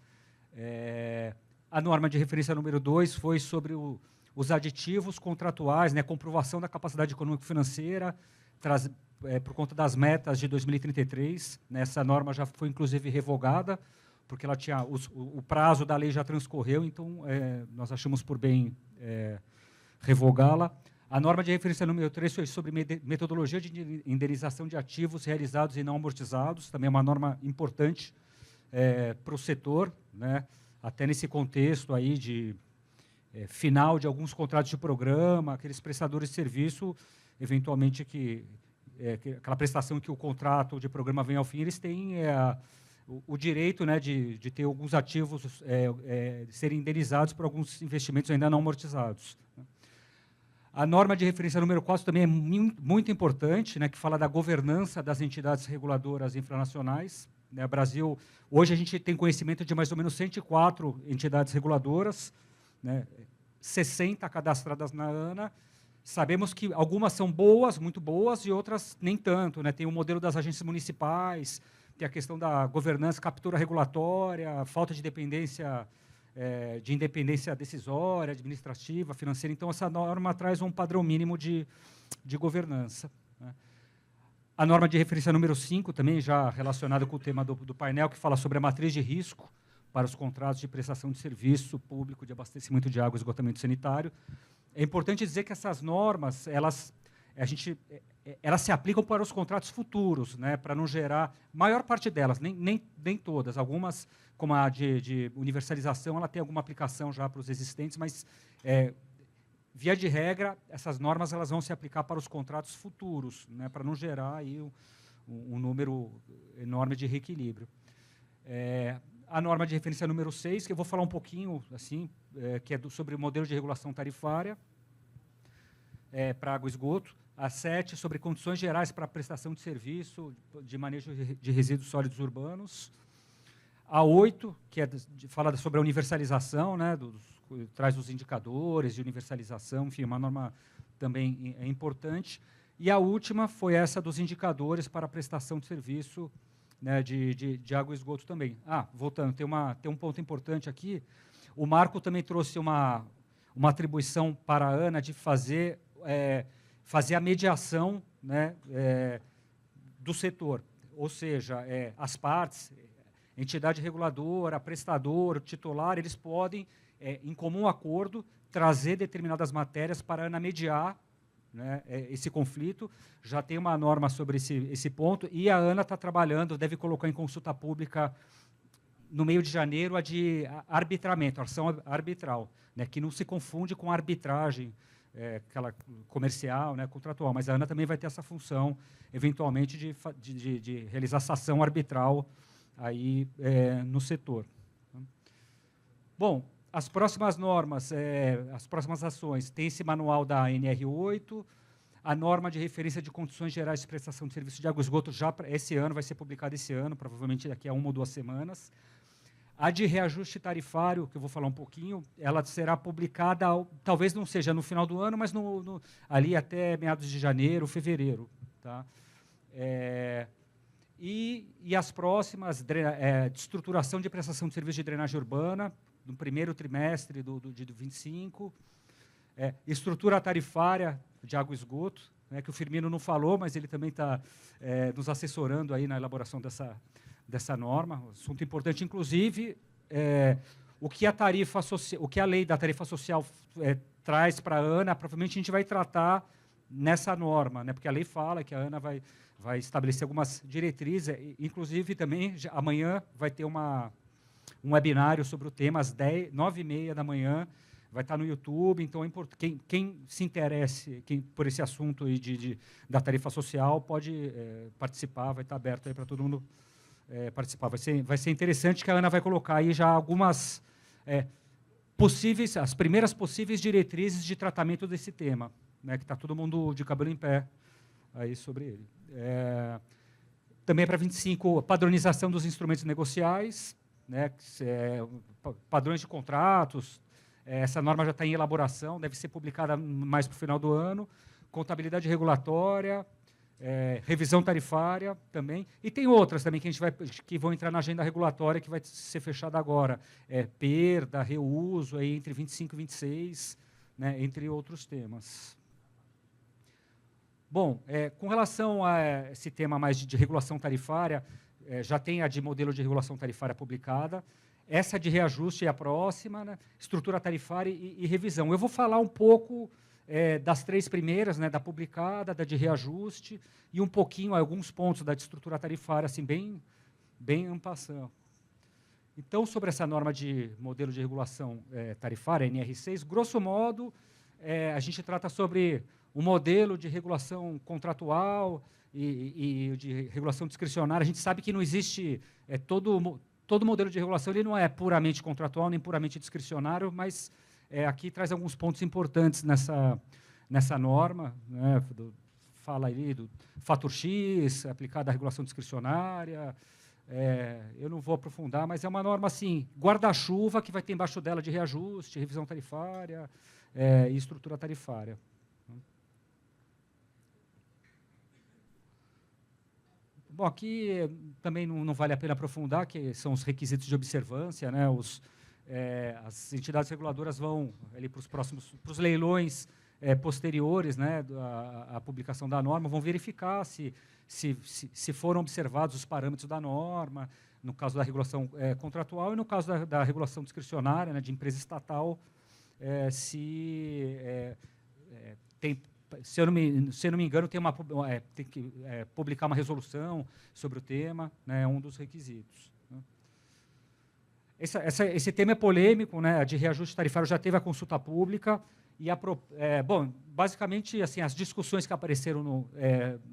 A norma de referência número 2 foi sobre os aditivos contratuais, né? Comprovação da capacidade econômico-financeira, por conta das metas de 2033. Né? Essa norma já foi, inclusive, revogada, porque ela tinha o prazo da lei já transcorreu, então nós achamos por bem revogá-la. A norma de referência número 3 foi sobre metodologia de indenização de ativos realizados e não amortizados, também é uma norma importante para o setor, né? Até nesse contexto aí de final de alguns contratos de programa, aqueles prestadores de serviço, eventualmente aquela prestação que o contrato de programa vem ao fim, eles têm o direito, né, de ter alguns ativos serem indenizados por alguns investimentos ainda não amortizados. A norma de referência número 4 também é muito importante, né, que fala da governança das entidades reguladoras infranacionais. Né, Brasil, hoje a gente tem conhecimento de mais ou menos 104 entidades reguladoras, né, 60 cadastradas na ANA. Sabemos que algumas são boas, muito boas, e outras nem tanto, né? Tem o modelo das agências municipais, tem a questão da governança, captura regulatória, falta de independência decisória, administrativa, financeira. Então, essa norma traz um padrão mínimo de governança, né? A norma de referência número 5, também já relacionada com o tema do painel, que fala sobre a matriz de risco para os contratos de prestação de serviço público de abastecimento de água e esgotamento sanitário. É importante dizer que essas normas, elas se aplicam para os contratos futuros, né, para não gerar, maior parte delas, nem todas, algumas, como a de universalização, ela tem alguma aplicação já para os existentes, mas, via de regra, essas normas elas vão se aplicar para os contratos futuros, né, para não gerar aí um número enorme de reequilíbrio. A norma de referência número 6, que eu vou falar um pouquinho, assim, que é sobre o modelo de regulação tarifária para água e esgoto. A 7, sobre condições gerais para a prestação de serviço de manejo de resíduos sólidos urbanos. A 8, que fala sobre a universalização, né, traz os indicadores de universalização, enfim, uma norma também importante. E a última foi essa dos indicadores para a prestação de serviço, né, de água e esgoto também. Voltando, tem um ponto importante aqui. O Marco também trouxe uma atribuição para a ANA de fazer a mediação, né, do setor. Ou seja, as partes, entidade reguladora, prestador, titular, eles podem, em comum acordo, trazer determinadas matérias para a ANA mediar, né, esse conflito. Já tem uma norma sobre esse ponto, e a ANA está trabalhando, deve colocar em consulta pública, no meio de janeiro, a de arbitramento, ação arbitral, né, que não se confunde com arbitragem, aquela comercial, né, contratual, mas a ANA também vai ter essa função, eventualmente, de realizar essa ação arbitral aí, no setor. Bom, as próximas normas, as próximas ações, tem esse manual da NR8, a norma de referência de condições gerais de prestação de serviço de água e esgoto já esse ano, vai ser publicada esse ano, provavelmente daqui a 1 ou 2 semanas. A de reajuste tarifário, que eu vou falar um pouquinho, ela será publicada, talvez não seja no final do ano, mas ali até meados de janeiro, fevereiro. Tá? E as próximas, de estruturação de prestação de serviço de drenagem urbana, no primeiro trimestre de 25, estrutura tarifária de água e esgoto, né, que o Firmino não falou, mas ele também está nos assessorando aí na elaboração dessa norma, assunto importante, inclusive, o que a lei da tarifa social traz para a ANA, provavelmente a gente vai tratar nessa norma, né, porque a lei fala que a ANA vai estabelecer algumas diretrizes, inclusive também amanhã vai ter um webinário sobre o tema às 9h30 da manhã, vai estar no YouTube, então quem se interesse por esse assunto aí da tarifa social pode participar, vai estar aberto aí para todo mundo participar. Vai ser interessante que a ANA vai colocar aí já algumas as primeiras possíveis diretrizes de tratamento desse tema, né, que está todo mundo de cabelo em pé aí sobre ele. Também para 25, padronização dos instrumentos negociais, né, padrões de contratos. Essa norma já está em elaboração, deve ser publicada mais para o final do ano. Contabilidade regulatória, revisão tarifária também. E tem outras também que vão entrar na agenda regulatória, que vai ser fechada agora. Perda, reuso, aí, entre 25 e 26, né, entre outros temas. Bom, com relação a esse tema mais de regulação tarifária, já tem a de modelo de regulação tarifária publicada. Essa de reajuste é a próxima, né? Estrutura tarifária e revisão. Eu vou falar um pouco das 3 primeiras, né? Da publicada, da de reajuste, e um pouquinho, alguns pontos da de estrutura tarifária, assim, bem en passant. Então, sobre essa norma de modelo de regulação tarifária, NR6, grosso modo, a gente trata sobre o modelo de regulação contratual e de regulação discricionária. A gente sabe que não existe todo modelo de regulação, ele não é puramente contratual nem puramente discricionário, mas aqui traz alguns pontos importantes nessa norma, né? Fala ali do fator X, aplicado à regulação discricionária. Eu não vou aprofundar, mas é uma norma assim, guarda-chuva, que vai ter embaixo dela de reajuste, revisão tarifária e estrutura tarifária. Bom, aqui também não vale a pena aprofundar, que são os requisitos de observância, né? As entidades reguladoras vão ali para os leilões posteriores, né, à publicação da norma, vão verificar se foram observados os parâmetros da norma, no caso da regulação contratual e no caso da regulação discricionária, né, de empresa estatal, se eu não me engano, tem que publicar uma resolução sobre o tema, né, é um dos requisitos. Né. Esse tema é polêmico, né, a de reajuste tarifário já teve a consulta pública, e bom, basicamente, assim, as discussões que apareceram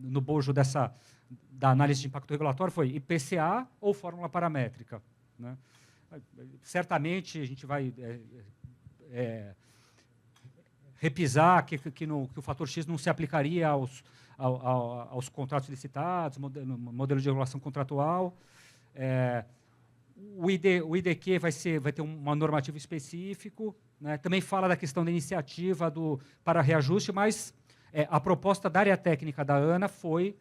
no bojo da análise de impacto regulatório foi IPCA ou fórmula paramétrica. Né. Certamente, a gente vai repisar que o fator X não se aplicaria aos contratos licitados, modelo de regulação contratual. O IDQ vai ter um normativo específico, né? Também fala da questão da iniciativa para reajuste, mas a proposta da área técnica da ANA foi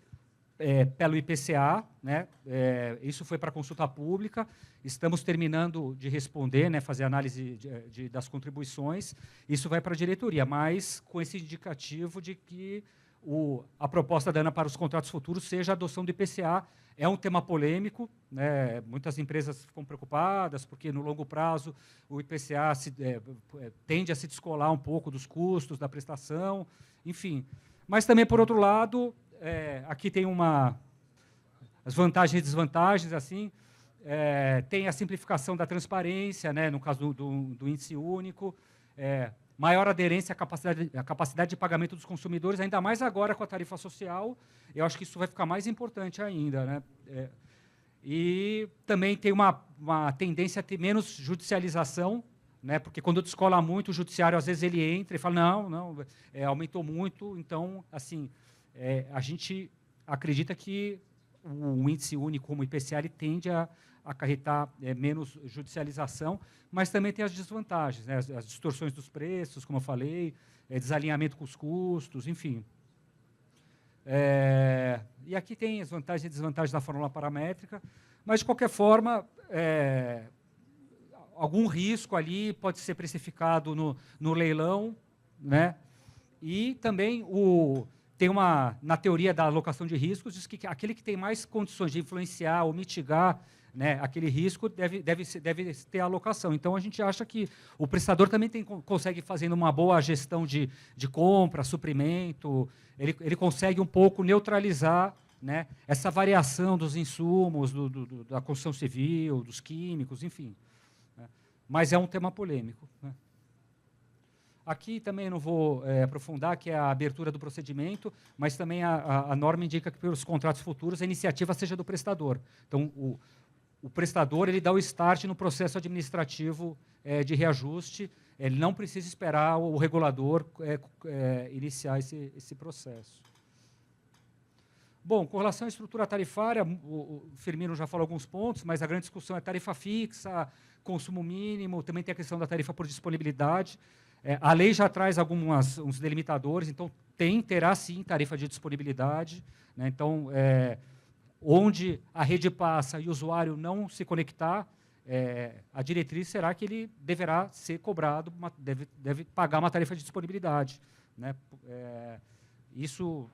pelo IPCA, né? Isso foi para consulta pública. Estamos terminando de responder, né, fazer análise das contribuições. Isso vai para a diretoria, mas com esse indicativo de que a proposta da ANA para os contratos futuros seja a adoção do IPCA. É um tema polêmico, né? Muitas empresas ficam preocupadas, porque no longo prazo o IPCA tende a se descolar um pouco dos custos da prestação, enfim. Mas também, por outro lado, aqui tem as vantagens e desvantagens, assim. Tem a simplificação da transparência, né, no caso do índice único, maior aderência à capacidade de pagamento dos consumidores, ainda mais agora com a tarifa social. Eu acho que isso vai ficar mais importante ainda, né? E também tem uma tendência a ter menos judicialização, né? Porque quando descola muito, o judiciário, às vezes, ele entra e fala, não, aumentou muito. Então, assim, a gente acredita que o índice único como IPCA ele tende a acarretar menos judicialização, mas também tem as desvantagens, né? As distorções dos preços, como eu falei, desalinhamento com os custos, enfim. E aqui tem as vantagens e desvantagens da fórmula paramétrica, mas, de qualquer forma, algum risco ali pode ser precificado no leilão, né? E também tem na teoria da alocação de riscos, diz que aquele que tem mais condições de influenciar ou mitigar, né, aquele risco deve ter alocação. Então, a gente acha que o prestador também consegue, fazendo uma boa gestão de compra, suprimento, ele consegue um pouco neutralizar, né, essa variação dos insumos, da construção civil, dos químicos, enfim. Né. Mas é um tema polêmico. Né. Aqui também não vou aprofundar, que é a abertura do procedimento, mas também a norma indica que, pelos contratos futuros, a iniciativa seja do prestador. Então, o prestador ele dá o start no processo administrativo de reajuste, ele não precisa esperar o regulador iniciar esse processo. Bom, com relação à estrutura tarifária, o Firmino já falou alguns pontos, mas a grande discussão é tarifa fixa, consumo mínimo, também tem a questão da tarifa por disponibilidade. A lei já traz uns delimitadores, então terá sim tarifa de disponibilidade, né? Então, onde a rede passa e o usuário não se conectar, a diretriz será que ele deverá ser cobrado, deve pagar uma tarifa de disponibilidade, né? Isso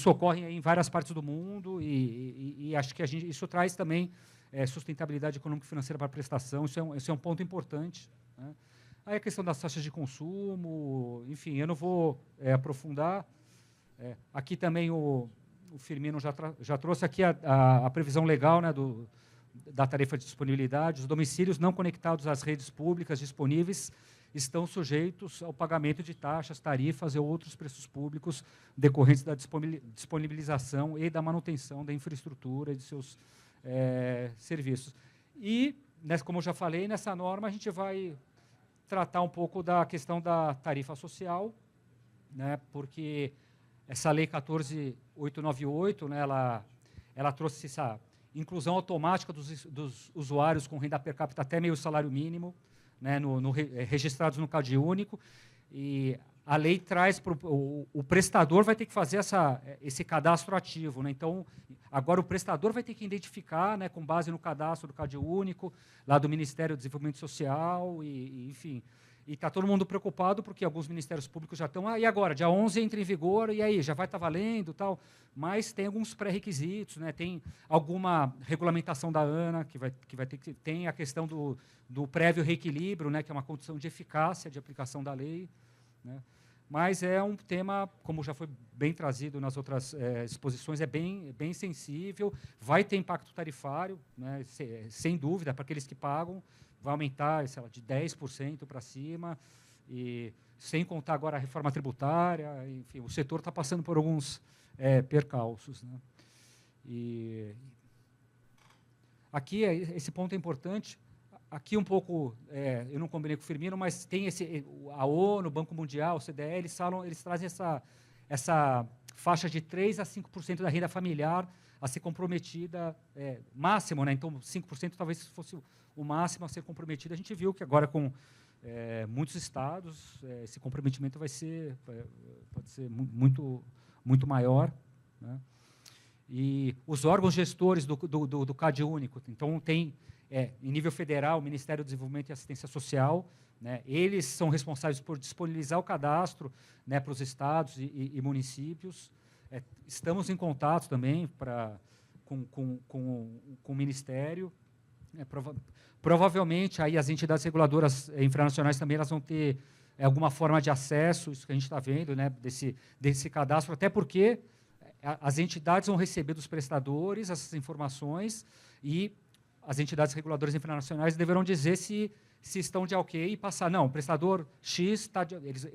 ocorre em várias partes do mundo e acho que isso traz também sustentabilidade econômica e financeira para a prestação. Isso é um ponto importante, né? Aí a questão das taxas de consumo, enfim, eu não vou aprofundar. Aqui também o Firmino já trouxe aqui a previsão legal, né, da tarifa de disponibilidade. Os domicílios não conectados às redes públicas disponíveis estão sujeitos ao pagamento de taxas, tarifas e outros preços públicos decorrentes da disponibilização e da manutenção da infraestrutura e de seus serviços. E, como eu já falei, nessa norma a gente vai tratar um pouco da questão da tarifa social, né, porque essa lei 14.898, né, ela trouxe essa inclusão automática dos usuários com renda per capita até meio salário mínimo, né, registrados no CAD único, e a lei traz o prestador vai ter que fazer esse cadastro ativo, né? Então, agora o prestador vai ter que identificar, né, com base no cadastro do CAD único, lá do Ministério do Desenvolvimento Social, enfim. E está todo mundo preocupado porque alguns ministérios públicos já estão, e agora, dia 11 entra em vigor, e aí, já vai estar valendo, tal. Mas tem alguns pré-requisitos, né? Tem alguma regulamentação da ANA, que vai ter que... Tem a questão do prévio reequilíbrio, né, que é uma condição de eficácia de aplicação da lei, né? Mas é um tema, como já foi bem trazido nas outras exposições, é bem sensível, vai ter impacto tarifário, né, sem dúvida, para aqueles que pagam, vai aumentar, sei lá, de 10% para cima, e sem contar agora a reforma tributária, enfim, o setor está passando por alguns percalços, né? E aqui, esse ponto é importante. Aqui um pouco, eu não combinei com o Firmino, mas tem a ONU, o Banco Mundial, o CDE, eles trazem essa faixa de 3% a 5% da renda familiar a ser comprometida, máximo, né? Então 5% talvez fosse o máximo a ser comprometido. A gente viu que agora com muitos estados, esse comprometimento pode ser muito, muito maior, né? E os órgãos gestores do CAD único, então tem... em nível federal, o Ministério do Desenvolvimento e Assistência Social, né, eles são responsáveis por disponibilizar o cadastro, né, para os estados e municípios. Estamos em contato também com o Ministério. Provavelmente, aí as entidades reguladoras infranacionais também elas vão ter alguma forma de acesso, isso que a gente está vendo, né, desse cadastro, até porque as entidades vão receber dos prestadores essas informações e as entidades reguladoras internacionais deverão dizer se estão de ok e passar. Não, o prestador X, eles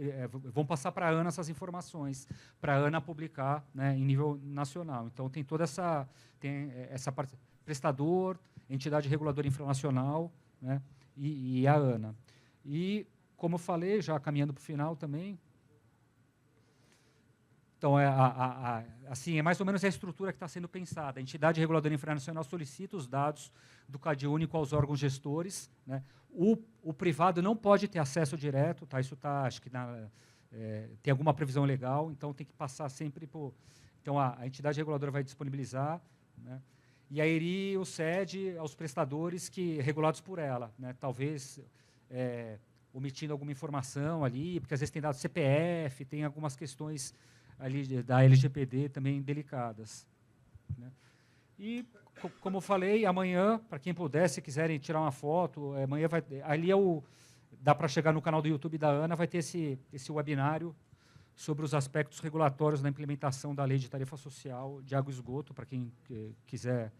vão passar para a ANA essas informações, para a ANA publicar, né, em nível nacional. Então, tem toda essa parte, prestador, entidade reguladora infranacional, né, e a ANA. E, como eu falei, já caminhando para o final também, então, assim, é mais ou menos a estrutura que está sendo pensada. A entidade reguladora infranacional solicita os dados do CAD único aos órgãos gestores, né? O privado não pode ter acesso direto, tá? Isso está, acho que tem alguma previsão legal, então tem que passar sempre por... Então, a entidade reguladora vai disponibilizar, né? E a ERI o cede aos prestadores regulados por ela, né? Talvez omitindo alguma informação ali, porque às vezes tem dados CPF, tem algumas questões ali da LGPD também delicadas, né? E, como eu falei, amanhã, para quem puder, se quiserem tirar uma foto, amanhã ali dá para chegar no canal do YouTube da ANA, vai ter esse webinário sobre os aspectos regulatórios da implementação da Lei de Tarifa Social de Água e Esgoto, para quem quiser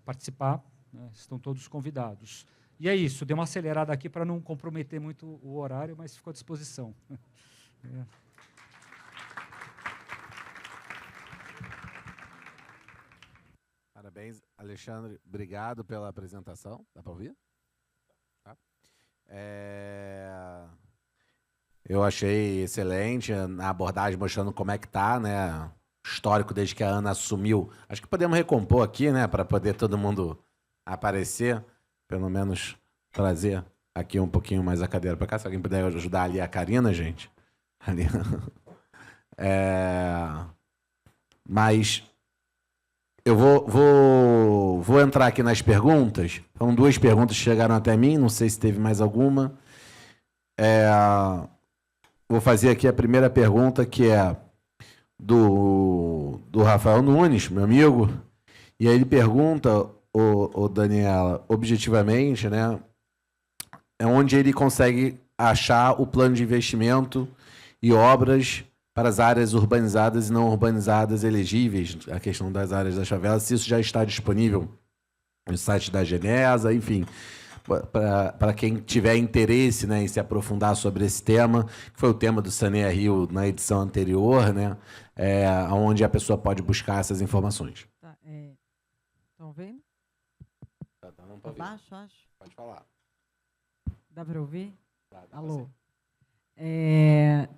participar, né? Estão todos convidados. E é isso, dei uma acelerada aqui para não comprometer muito o horário, mas ficou à disposição. Parabéns, Alexandre. Obrigado pela apresentação. Dá para ouvir? Tá. Eu achei excelente a abordagem mostrando como é que está, né, histórico desde que a Ana assumiu. Acho que podemos recompor aqui, né, para poder todo mundo aparecer, pelo menos trazer aqui um pouquinho mais a cadeira para cá. Se alguém puder ajudar ali a Karina, gente. Ali. Mas eu vou entrar aqui nas perguntas. São 2 perguntas que chegaram até mim, não sei se teve mais alguma. Vou fazer aqui a primeira pergunta, que é do Rafael Nunes, meu amigo. E aí ele pergunta, o Daniela, objetivamente, né, é onde ele consegue achar o plano de investimento e obras para as áreas urbanizadas e não urbanizadas elegíveis, a questão das áreas das favelas, se isso já está disponível no site da Genesa, enfim, para quem tiver interesse, né, em se aprofundar sobre esse tema, que foi o tema do Saneia Rio na edição anterior, né, onde a pessoa pode buscar essas informações. Estão vendo? Tá Tá baixo, acho. Pode falar. Dá para ouvir? Dá Alô?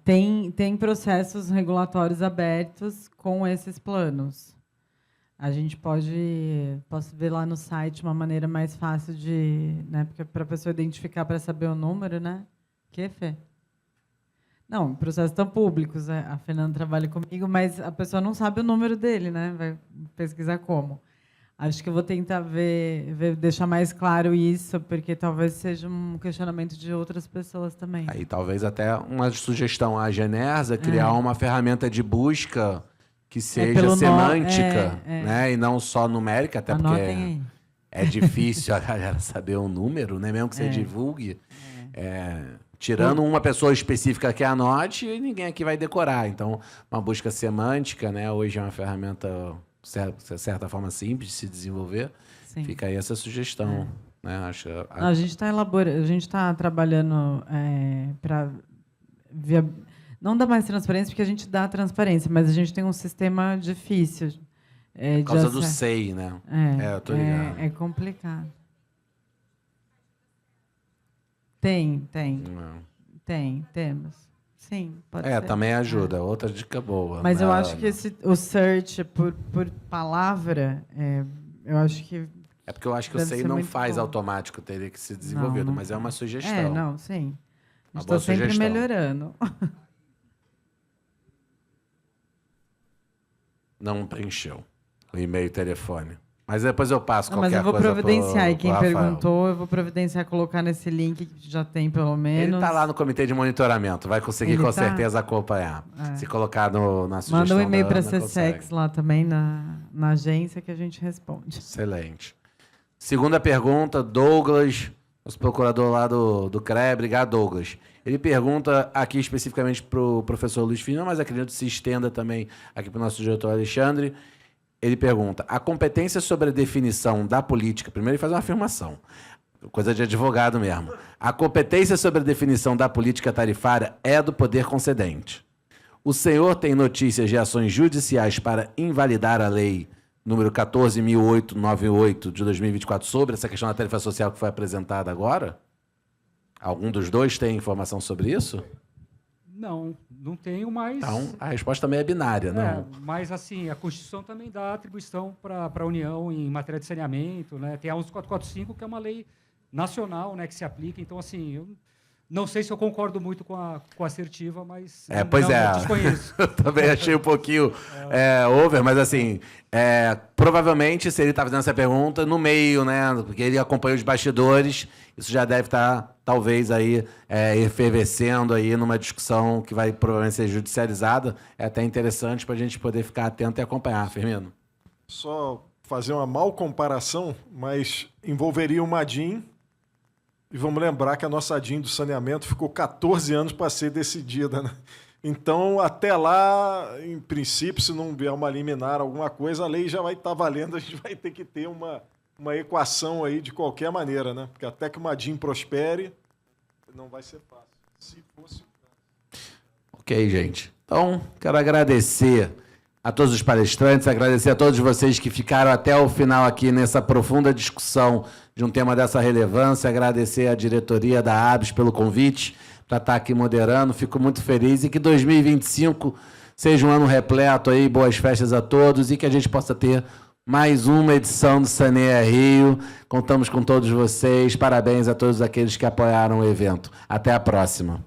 Tem processos regulatórios abertos com esses planos. A gente posso ver lá no site uma maneira mais fácil de, né, porque para a pessoa identificar, para saber o número, né? Que, Fê? Não, processos estão públicos, né? A Fernanda trabalha comigo, mas a pessoa não sabe o número dele, né? Vai pesquisar como. Acho que eu vou tentar deixar mais claro isso, porque talvez seja um questionamento de outras pessoas também. Aí talvez até uma sugestão à Genersa, criar uma ferramenta de busca que seja semântica, né, e não só numérica, até Anotem porque aí. é difícil a galera saber o número, né, mesmo que você divulgue. Tirando uma pessoa específica que anote, ninguém aqui vai decorar. Então, uma busca semântica, né, hoje é uma ferramenta, de certa forma, simples de se desenvolver. Sim. Fica aí essa sugestão. Né? Acho, a gente está elaborando, a gente está trabalhando para não dar mais transparência, porque a gente dá transparência, mas a gente tem um sistema difícil. Por causa do SEI, né? Eu tô ligado. É complicado. Temos. Sim, pode ser. Também ajuda. Outra dica boa. Mas eu acho que o search por palavra, eu acho que... É porque eu acho que o SEI não faz automático, teria que ser desenvolvido, mas é uma sugestão. Sim. Estou sempre melhorando. Não preencheu o e-mail e telefone. Mas depois eu passo qualquer coisa. Mas eu vou providenciar. E quem perguntou, eu vou providenciar colocar nesse link que já tem, pelo menos. Ele está lá no comitê de monitoramento. Vai conseguir, com certeza, acompanhar. Se colocar na sugestão. Manda um e-mail para a CSEX lá também, na agência, que a gente responde. Excelente. Segunda pergunta, Douglas, nosso procurador lá do CREA. Obrigado, Douglas. Ele pergunta aqui especificamente para o professor Luiz Filho, mas acredito que se estenda também aqui para o nosso diretor Alexandre. Ele pergunta, a competência sobre a definição da política... Primeiro ele faz uma afirmação, coisa de advogado mesmo. A competência sobre a definição da política tarifária é do poder concedente. O senhor tem notícias de ações judiciais para invalidar a lei número 14.898 de 2024 sobre essa questão da tarifa social que foi apresentada agora? Algum dos dois tem informação sobre isso? Não tenho, mas... Então, a resposta também é binária, não? Mas, assim, a Constituição também dá atribuição para a União em matéria de saneamento, né? Tem a 11445, que é uma lei nacional, né, que se aplica. Então, assim, eu não sei se eu concordo muito com a assertiva, mas eu desconheço. Eu também achei um pouquinho over, mas, assim, provavelmente, se ele está fazendo essa pergunta, no meio, né, porque ele acompanha os bastidores, isso já deve estar, talvez, aí, efervescendo aí numa discussão que vai provavelmente ser judicializada. É até interessante para a gente poder ficar atento e acompanhar, Firmino. Só fazer uma mal comparação, mas envolveria uma DIN. E vamos lembrar que a nossa DIN do saneamento ficou 14 anos para ser decidida, né? Então, até lá, em princípio, se não vier uma liminar, alguma coisa, a lei já vai estar valendo, a gente vai ter que ter uma equação aí de qualquer maneira, né? Porque até que uma DIN prospere, não vai ser fácil. Se fosse... Ok, gente. Então, quero agradecer a todos os palestrantes, agradecer a todos vocês que ficaram até o final aqui nessa profunda discussão de um tema dessa relevância, agradecer à diretoria da ABS pelo convite para estar aqui moderando, fico muito feliz e que 2025 seja um ano repleto aí, boas festas a todos e que a gente possa ter mais uma edição do Saneia Rio. Contamos com todos vocês. Parabéns a todos aqueles que apoiaram o evento. Até a próxima.